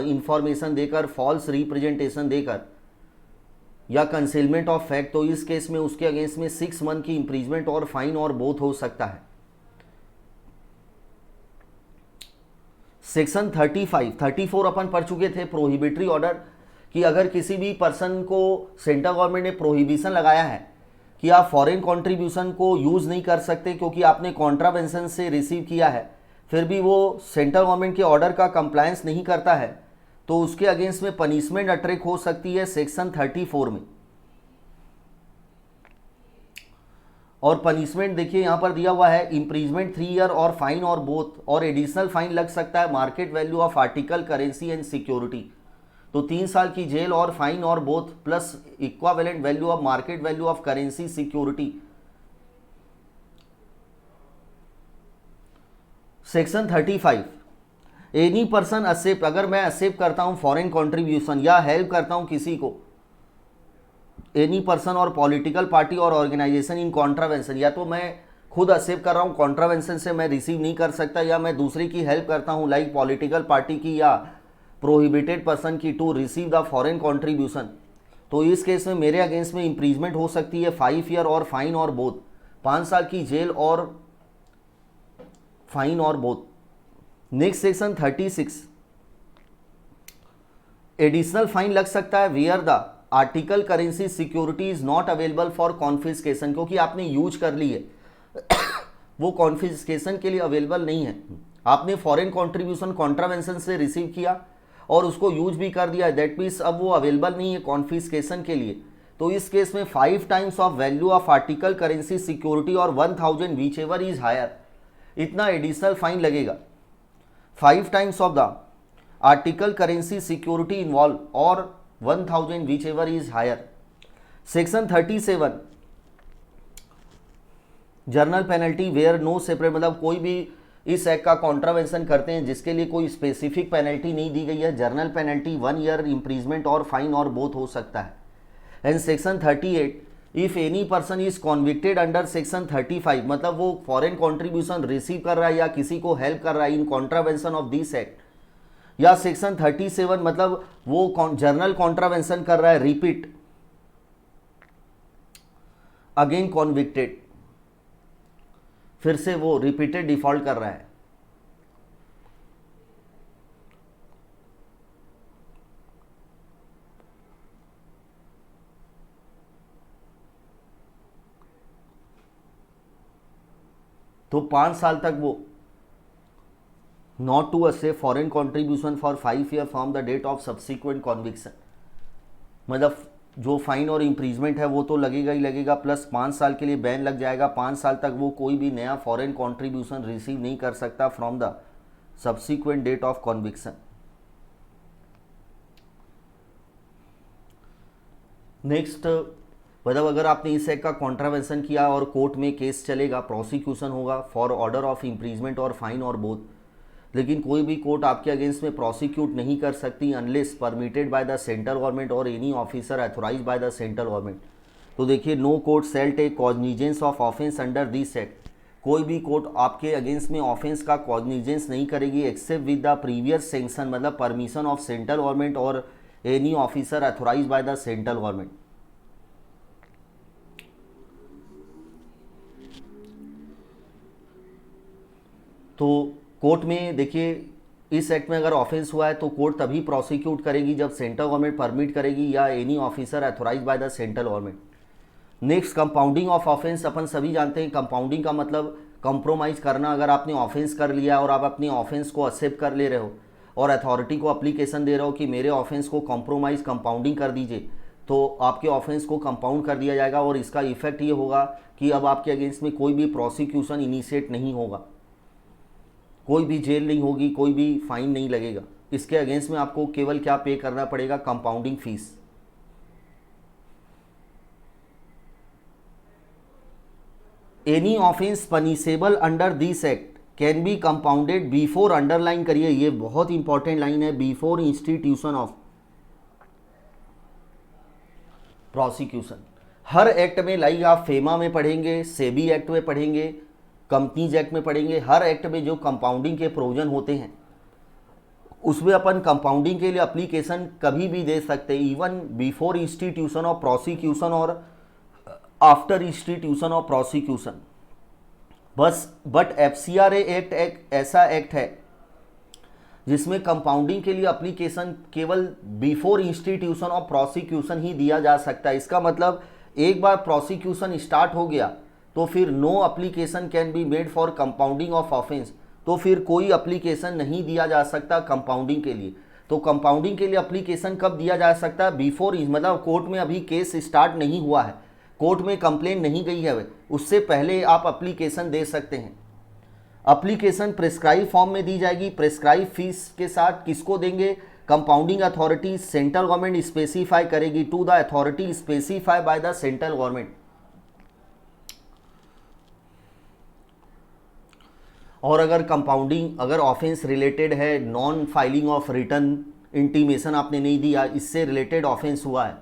इंफॉर्मेशन देकर, फॉल्स रिप्रेजेंटेशन देकर या कंसीलमेंट ऑफ फैक्ट, तो इस केस में उसके अगेंस्ट में 6 मंथ की इंप्रीजमेंट और फाइन और बोथ हो सकता है। सेक्शन 34 अपन पढ़ चुके थे, प्रोहिबिटरी ऑर्डर, कि अगर किसी भी पर्सन को सेंट्रल गवर्नमेंट ने प्रोहिबिशन लगाया है कि आप फॉरेन कंट्रीब्यूशन को यूज़ नहीं कर सकते क्योंकि आपने कॉन्ट्रावेंशन से रिसीव किया है, फिर भी वो सेंट्रल गवर्नमेंट के ऑर्डर का कंप्लायंस नहीं करता है, तो उसके अगेंस्ट में पनिशमेंट अट्रैक्ट हो सकती है सेक्शन 34 में। और पनिशमेंट देखिए यहाँ पर दिया हुआ है, इम्प्रीजमेंट 3 ईयर और फाइन और बोथ, और एडिशनल फाइन लग सकता है market value of article, currency and security, तो 3 साल की जेल और फाइन और both plus equivalent value of market value of currency security. Section 35, any person accept, अगर मैं एक्सेप्ट करता हूँ फॉरेन कंट्रीब्यूशन या हेल्प करता हूँ किसी को, एनी पर्सन और पॉलिटिकल पार्टी और ऑर्गेनाइजेशन इन कॉन्ट्रावेंशन, या तो मैं खुद एक्सेप्ट कर रहा हूँ कॉन्ट्रावेंशन से मैं रिसीव नहीं कर सकता, या मैं दूसरे की हेल्प करता हूँ लाइक पॉलिटिकल पार्टी की या प्रोहिबिटेड पर्सन की to receive the foreign contribution, तो इस केस में मेरे अगेंस्ट में इम्प्रीजमेंट हो सकती है 5 ईयर और फाइन और बोथ, 5 साल की जेल और फाइन और both. Next section 36, additional fine लग सकता है where the article currency security is not available for confiscation, क्योंकि आपने यूज कर ली है वो कॉन्फिस्केशन के लिए अवेलेबल नहीं है। आपने फॉरेन कॉन्ट्रीब्यूशन कॉन्ट्रावेंशन से रिसीव किया और उसको यूज भी कर दिया, दैट मीन्स अब वो अवेलेबल नहीं है कॉन्फिस्केशन के लिए। तो इस केस में 5 times of value of article currency security और 1000 विच एवर इज हायर, इतना एडिशनल फाइन लगेगा। 5 times of the article currency security involve और 1000 whichever is higher. Section 37, general penalty where no separate, मतलब कोई भी इस act का contravention करते हैं जिसके लिए कोई स्पेसिफिक पेनल्टी नहीं दी गई है, जर्नल पेनल्टी 1 ईयर इम्प्रीजमेंट और फाइन और बोथ हो सकता है। And section 38, if any person is convicted under section 35, मतलब वो फॉरेन कॉन्ट्रीब्यूशन रिसीव कर रहा है या किसी को हेल्प कर रहा है इन कॉन्ट्रावेंशन ऑफ दिस एक्ट, या सेक्शन 37 मतलब वो जर्नल कॉन्ट्रावेंशन कर रहा है, रिपीट अगेन कॉन्विक्टेड, फिर से वो रिपीटेड डिफॉल्ट कर रहा है, तो 5 साल तक वो not to accept foreign contribution for 5 year from the date of subsequent conviction, मतलब जो फाइन और इम्प्रीजमेंट है वो तो लगेगा ही लगेगा, प्लस 5 साल के लिए बैन लग जाएगा। 5 साल तक वो कोई भी नया फॉरेन कॉन्ट्रीब्यूशन रिसीव नहीं कर सकता from the subsequent date of conviction. Next, मतलब अगर आपने इस एक्ट का कॉन्ट्रावेंशन किया और कोर्ट में केस चलेगा, प्रोसिक्यूशन होगा फॉर ऑर्डर ऑफ इम्प्रीजमेंट और फाइन और बोथ, लेकिन कोई भी कोर्ट आपके अगेंस्ट में प्रोसिक्यूट नहीं कर सकती unless permitted by the central government और any officer authorise by the central government. तो देखिए, no court shall take cognizance of offence under this act, कोई भी कोर्ट आपके अगेंस्ट में ऑफेंस का कॉग्निजेंस नहीं करेगी except with the previous sanction, मतलब परमिशन ऑफ सेंट्रल गवर्नमेंट और any officer authorise by the central government. तो कोर्ट में देखिए, इस एक्ट में अगर ऑफेंस हुआ है तो कोर्ट तभी प्रोसिक्यूट करेगी जब सेंट्रल गवर्नमेंट परमिट करेगी या any officer authorise by the central government. Next, compounding of offence, अपन सभी जानते हैं कंपाउंडिंग का मतलब कंप्रोमाइज़ करना। अगर आपने ऑफेंस कर लिया और आप अपने ऑफेंस को एक्सेप्ट कर ले रहे हो और अथॉरिटी को अप्लीकेशन दे रहे हो कि मेरे ऑफेंस को कंप्रोमाइज़ कंपाउंडिंग कर दीजिए, तो आपके ऑफेंस को कंपाउंड कर दिया जाएगा और इसका इफेक्ट ये होगा कि अब आपके अगेंस्ट में कोई भी प्रोसिक्यूशन इनिशिएट नहीं होगा, कोई भी जेल नहीं होगी, कोई भी फाइन नहीं लगेगा। इसके अगेंस्ट में आपको केवल क्या पे करना पड़ेगा, compounding fees. Any offence punishable under this act can be compounded before, underline करिए, ये बहुत इंपॉर्टेंट लाइन है, before institution of prosecution. Her act में, लाइक आप फेमा में पढ़ेंगे, सेबी एक्ट में पढ़ेंगे, कंपनीज एक्ट में पढ़ेंगे, हर एक्ट में जो कंपाउंडिंग के प्रोविजन होते हैं उसमें अपन कंपाउंडिंग के लिए एप्लीकेशन कभी भी दे सकते हैं, even before institution of prosecution और आफ्टर इंस्टीट्यूशन ऑफ प्रोसिक्यूशन। बस बट एफसीआरए एक्ट एक ऐसा एक्ट है जिसमें कंपाउंडिंग के लिए एप्लीकेशन केवल बिफोर इंस्टीट्यूशन ऑफ प्रोसिक्यूशन ही दिया जा सकता है। इसका मतलब एक बार प्रोसिक्यूशन स्टार्ट हो गया तो फिर no application can be made for compounding of offence, तो फिर कोई एप्लीकेशन नहीं दिया जा सकता कंपाउंडिंग के लिए। तो कंपाउंडिंग के लिए एप्लीकेशन कब दिया जा सकता है, बिफोर, मतलब कोर्ट में अभी केस स्टार्ट नहीं हुआ है, कोर्ट में कंप्लेन नहीं गई है, उससे पहले आप एप्लीकेशन दे सकते हैं। एप्लीकेशन प्रिस्क्राइब फॉर्म में दी जाएगी, प्रिस्क्राइब फीस के साथ। किसको देंगे, compounding authority, central government specify करेगी, to the authority specify by the central government. और अगर कंपाउंडिंग, अगर ऑफेंस रिलेटेड है non filing of return intimation आपने नहीं दिया, इससे रिलेटेड ऑफेंस हुआ है,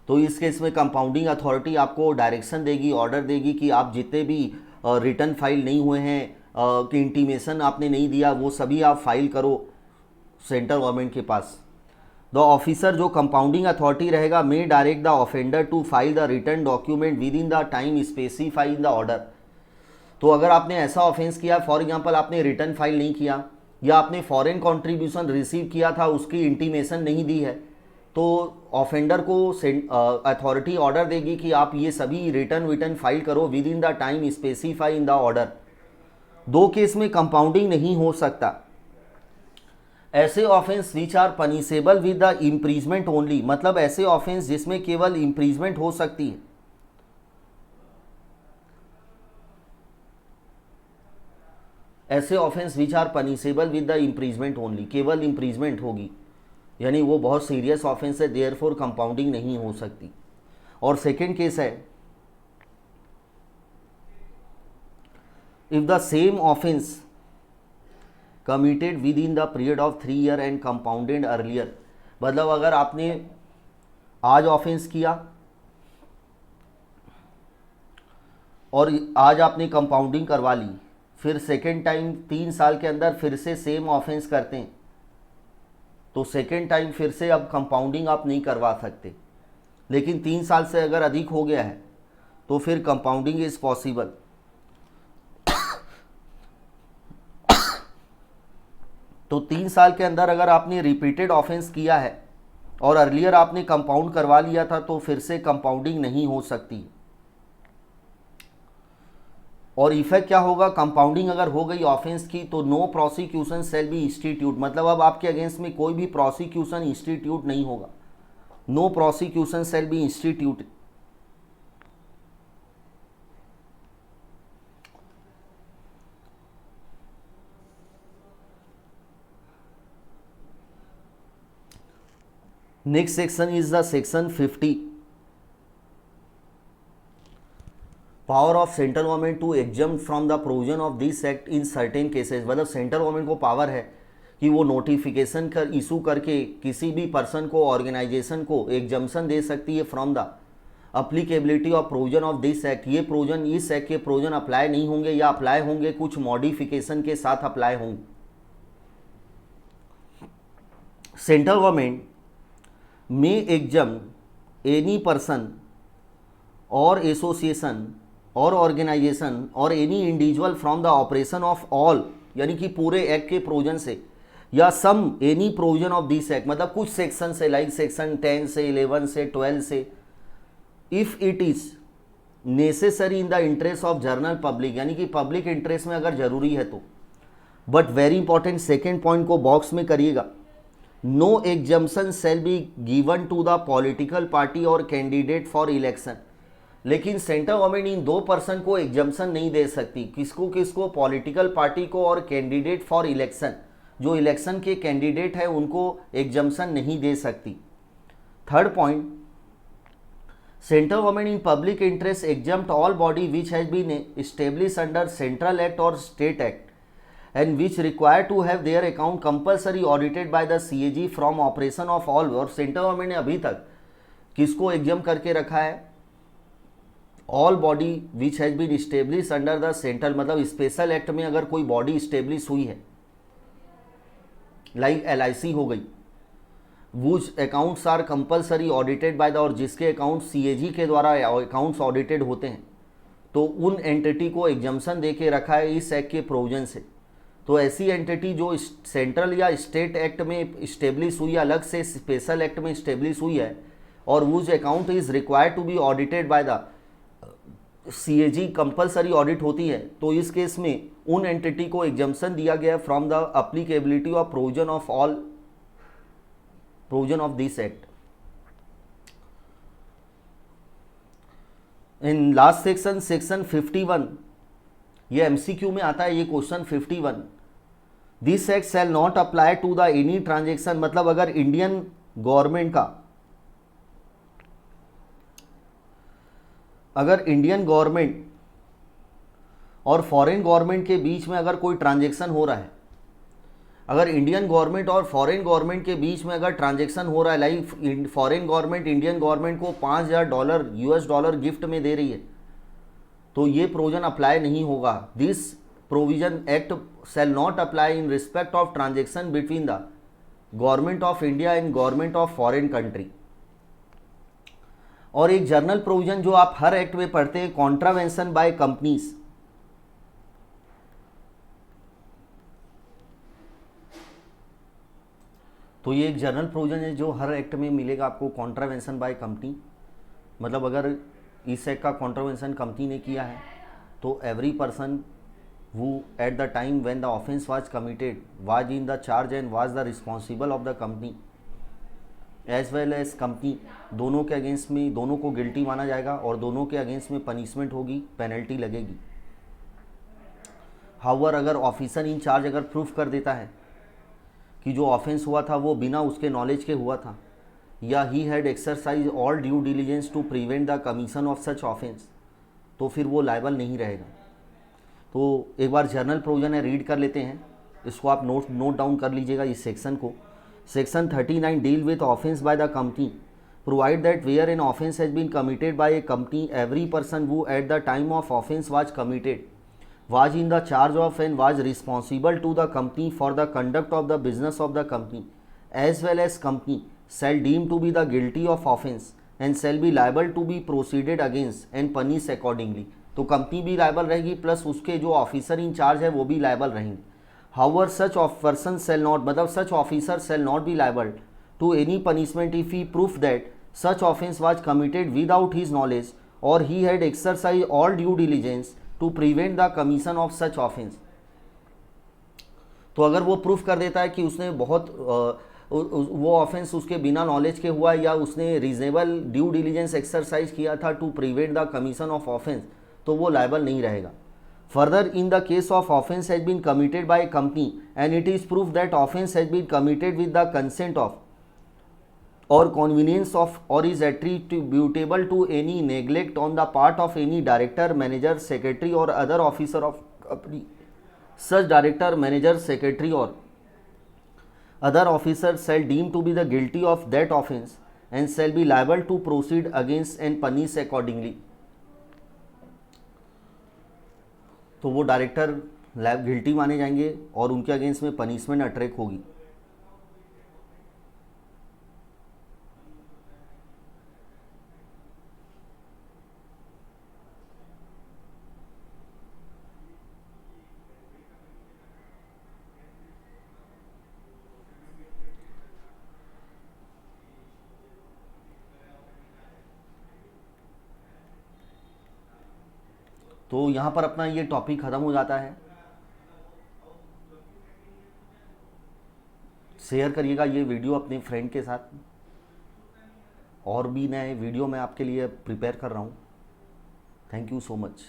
तो इस केस में कंपाउंडिंग अथॉरिटी आपको डायरेक्शन देगी, ऑर्डर देगी कि आप जितने भी रिटर्न फाइल नहीं हुए हैं, कि इंटीमेशन आपने नहीं दिया, वो सभी आप फाइल करो सेंट्रल गवर्नमेंट के पास। द ऑफिसर, जो कंपाउंडिंग अथॉरिटी रहेगा, may direct the offender to file the return document within the time specify in the order. तो अगर आपने ऐसा ऑफेंस किया, फॉर एग्जांपल आपने रिटर्न फाइल नहीं किया या आपने फॉरेन कंट्रीब्यूशन रिसीव किया था, उसकी इंटीमेशन नहीं दी है, तो ऑफेंडर को अथॉरिटी ऑर्डर देगी कि आप ये सभी रिटर्न फाइल करो within the time specify in the order. दो केस में कंपाउंडिंग नहीं हो सकता। ऐसे offence which are punishable with the imprisonment only, मतलब ऐसे ऑफेंस जिसमें केवल इम्प्रीजमेंट हो सकती है। ऐसे offence which are punishable with the imprisonment only, केवल इम्प्रीजमेंट होगी, यानी वो बहुत सीरियस ऑफेंस है, देयरफॉर कंपाउंडिंग नहीं हो सकती। और सेकेंड केस है, if the same offence committed within the period of 3 year and compounded earlier, मतलब अगर आपने आज ऑफेंस किया और आज आपने कंपाउंडिंग करवा ली, फिर सेकेंड टाइम 3 साल के अंदर फिर से सेम ऑफेंस करते हैं, तो सेकेंड टाइम फिर से अब कंपाउंडिंग आप नहीं करवा सकते। लेकिन 3 साल से अगर अधिक हो गया है तो फिर कंपाउंडिंग इज पॉसिबल। तो 3 साल के अंदर अगर आपने रिपीटेड ऑफेंस किया है और अर्लियर आपने कंपाउंड करवा लिया था, तो फिर से कंपाउंडिंग नहीं हो सकती। और इफेक्ट क्या होगा, कंपाउंडिंग अगर हो गई ऑफेंस की, तो no prosecution shall be institute, मतलब अब आपके अगेंस्ट में कोई भी प्रोसिक्यूशन इंस्टीट्यूट नहीं होगा। No prosecution shall be institute. Next section is the section 50, power of central government to exempt from the provision of this act in certain cases, मतलब central government को पावर है कि वो नोटिफिकेशन कर issue करके किसी भी पर्सन को, ऑर्गेनाइजेशन को एग्जम्पशन दे सकती है from the applicability of provision of this act. ये प्रोविजन, इस एक्ट के प्रोविजन अप्लाई नहीं होंगे या अप्लाई होंगे कुछ मॉडिफिकेशन के साथ अप्लाई होंगे। Central government may exempt any person और एसोसिएशन और ऑर्गेनाइजेशन और any individual from the operation of all, यानी कि पूरे एक्ट के प्रोविजन से, या some any provision of this act, मतलब कुछ सेक्शन से, लाइक सेक्शन 10 से, 11 से, 12 से, if it is necessary in the interest of general public, यानी कि पब्लिक इंटरेस्ट में अगर जरूरी है तो। But very important second point को बॉक्स में करिएगा, no exemption shall be given to the political party और कैंडिडेट फॉर इलेक्शन। लेकिन सेंट्रल गवर्नमेंट इन 2 पर्सन को एग्जम्पशन नहीं दे सकती, किसको किसको, पॉलिटिकल पार्टी को और कैंडिडेट फॉर इलेक्शन, जो इलेक्शन के कैंडिडेट है उनको एग्जम्पशन नहीं दे सकती। Third point, central government in public interest exempt all body which has been establish under central act और state act and which require to have their account compulsory audited by the CAG from operation of all। और central government ने अभी तक किसको exempt करके रखा है, all body which has been establish under the central, मतलब स्पेशल एक्ट में अगर कोई बॉडी स्टेब्लिश हुई है, लाइक LIC हो गई, which accounts are compulsory audited by the, और जिसके अकाउंट CAG के द्वारा अकाउंट्स ऑडिटेड होते हैं, तो उन एंटिटी को एग्जम्पशन दे के रखा है इस एक्ट के प्रोविजन से। तो ऐसी एंटिटी जो सेंट्रल या स्टेट एक्ट में स्टेब्लिश हुई है, अलग से स्पेशल एक्ट में स्टेब्लिश हुई है, और whose account is required to be audited by the CAG, compulsory audit होती है, तो इस केस में उन एंटिटी को एग्जम्पशन दिया गया from the applicability of provision of all provision of this act. In last section, section 51, ये MCQ में आता है ये question 51, this act shall not apply to the any transaction, मतलब अगर इंडियन गवर्नमेंट का, अगर इंडियन गवर्नमेंट और फॉरेन गवर्नमेंट के बीच में अगर कोई ट्रांजेक्शन हो रहा है, अगर इंडियन गवर्नमेंट और फॉरेन गवर्नमेंट के बीच में अगर ट्रांजेक्शन हो रहा है, like foreign government Indian government को $5,000 US डॉलर गिफ्ट में दे रही है, तो ये प्रोविजन अप्लाई नहीं होगा। This provision act shall not apply in respect of transaction between the government of India and government of foreign country. और एक जर्नल प्रोविजन जो आप हर एक्ट में पढ़ते हैं, कॉन्ट्रावेंशन बाय कंपनीज। तो ये एक जर्नल प्रोविजन है जो हर एक्ट में मिलेगा आपको, कॉन्ट्रावेंशन बाय कंपनी। मतलब अगर इस एक्ट का कॉन्ट्रावेंशन कंपनी ने किया है तो every person who at the time when the offence was committed was in the charge and was the responsible of the company as well as company, दोनों के अगेंस्ट में दोनों को गिल्टी माना जाएगा और दोनों के अगेंस्ट में पनिशमेंट होगी, पेनल्टी लगेगी। हाउएवर अगर ऑफिसर इन चार्ज अगर प्रूफ कर देता है कि जो ऑफेंस हुआ था वो बिना उसके नॉलेज के हुआ था, या he had exercise all due diligence to prevent the commission of such offence, तो फिर वो लायबल नहीं रहेगा। तो एक बार जर्नल प्रोविजन है, रीड कर लेते हैं इसको, आप नोट डाउन कर लीजिएगा इस सेक्शन को। Section 39 deal with offence by the company, provide that where an offence has been committed by a company, every person who at the time of offence was committed was in the charge of and was responsible to the company for the conduct of the business of the company, as well as company shall deem to be the guilty of offence and shall be liable to be proceeded against and punished accordingly। तो company भी liable रहेगी plus उसके जो officer in charge है वो भी liable रहेंगे। However such of person shall not, मतलब such officer shall not be liable to any punishment if he proof that such offence was committed without his knowledge और he had exercise all due diligence to prevent the commission of such offence. तो अगर वो proof कर देता है कि उसने वो ऑफेंस उसके बिना नॉलेज के हुआ या उसने रीजनेबल ड्यू डिलीजेंस एक्सरसाइज किया था to prevent the commission of offence, तो वो लायबल नहीं रहेगा। Further in the case of offence has been committed by company and it is proof that offence has been committed with the consent of or convenience of or is attributable to any neglect on the part of any director, manager, secretary or other officer of company, such director, manager, secretary or other officer shall deem to be the guilty of that offence and shall be liable to proceed against and punish accordingly। तो वो director guilty माने जाएंगे और उनके against में punishment attract होगी। तो यहाँ पर अपना ये टॉपिक ख़त्म हो जाता है। शेयर करिएगा ये वीडियो अपने फ्रेंड के साथ, और भी नए वीडियो मैं आपके लिए प्रिपेयर कर रहा हूँ। Thank you so much.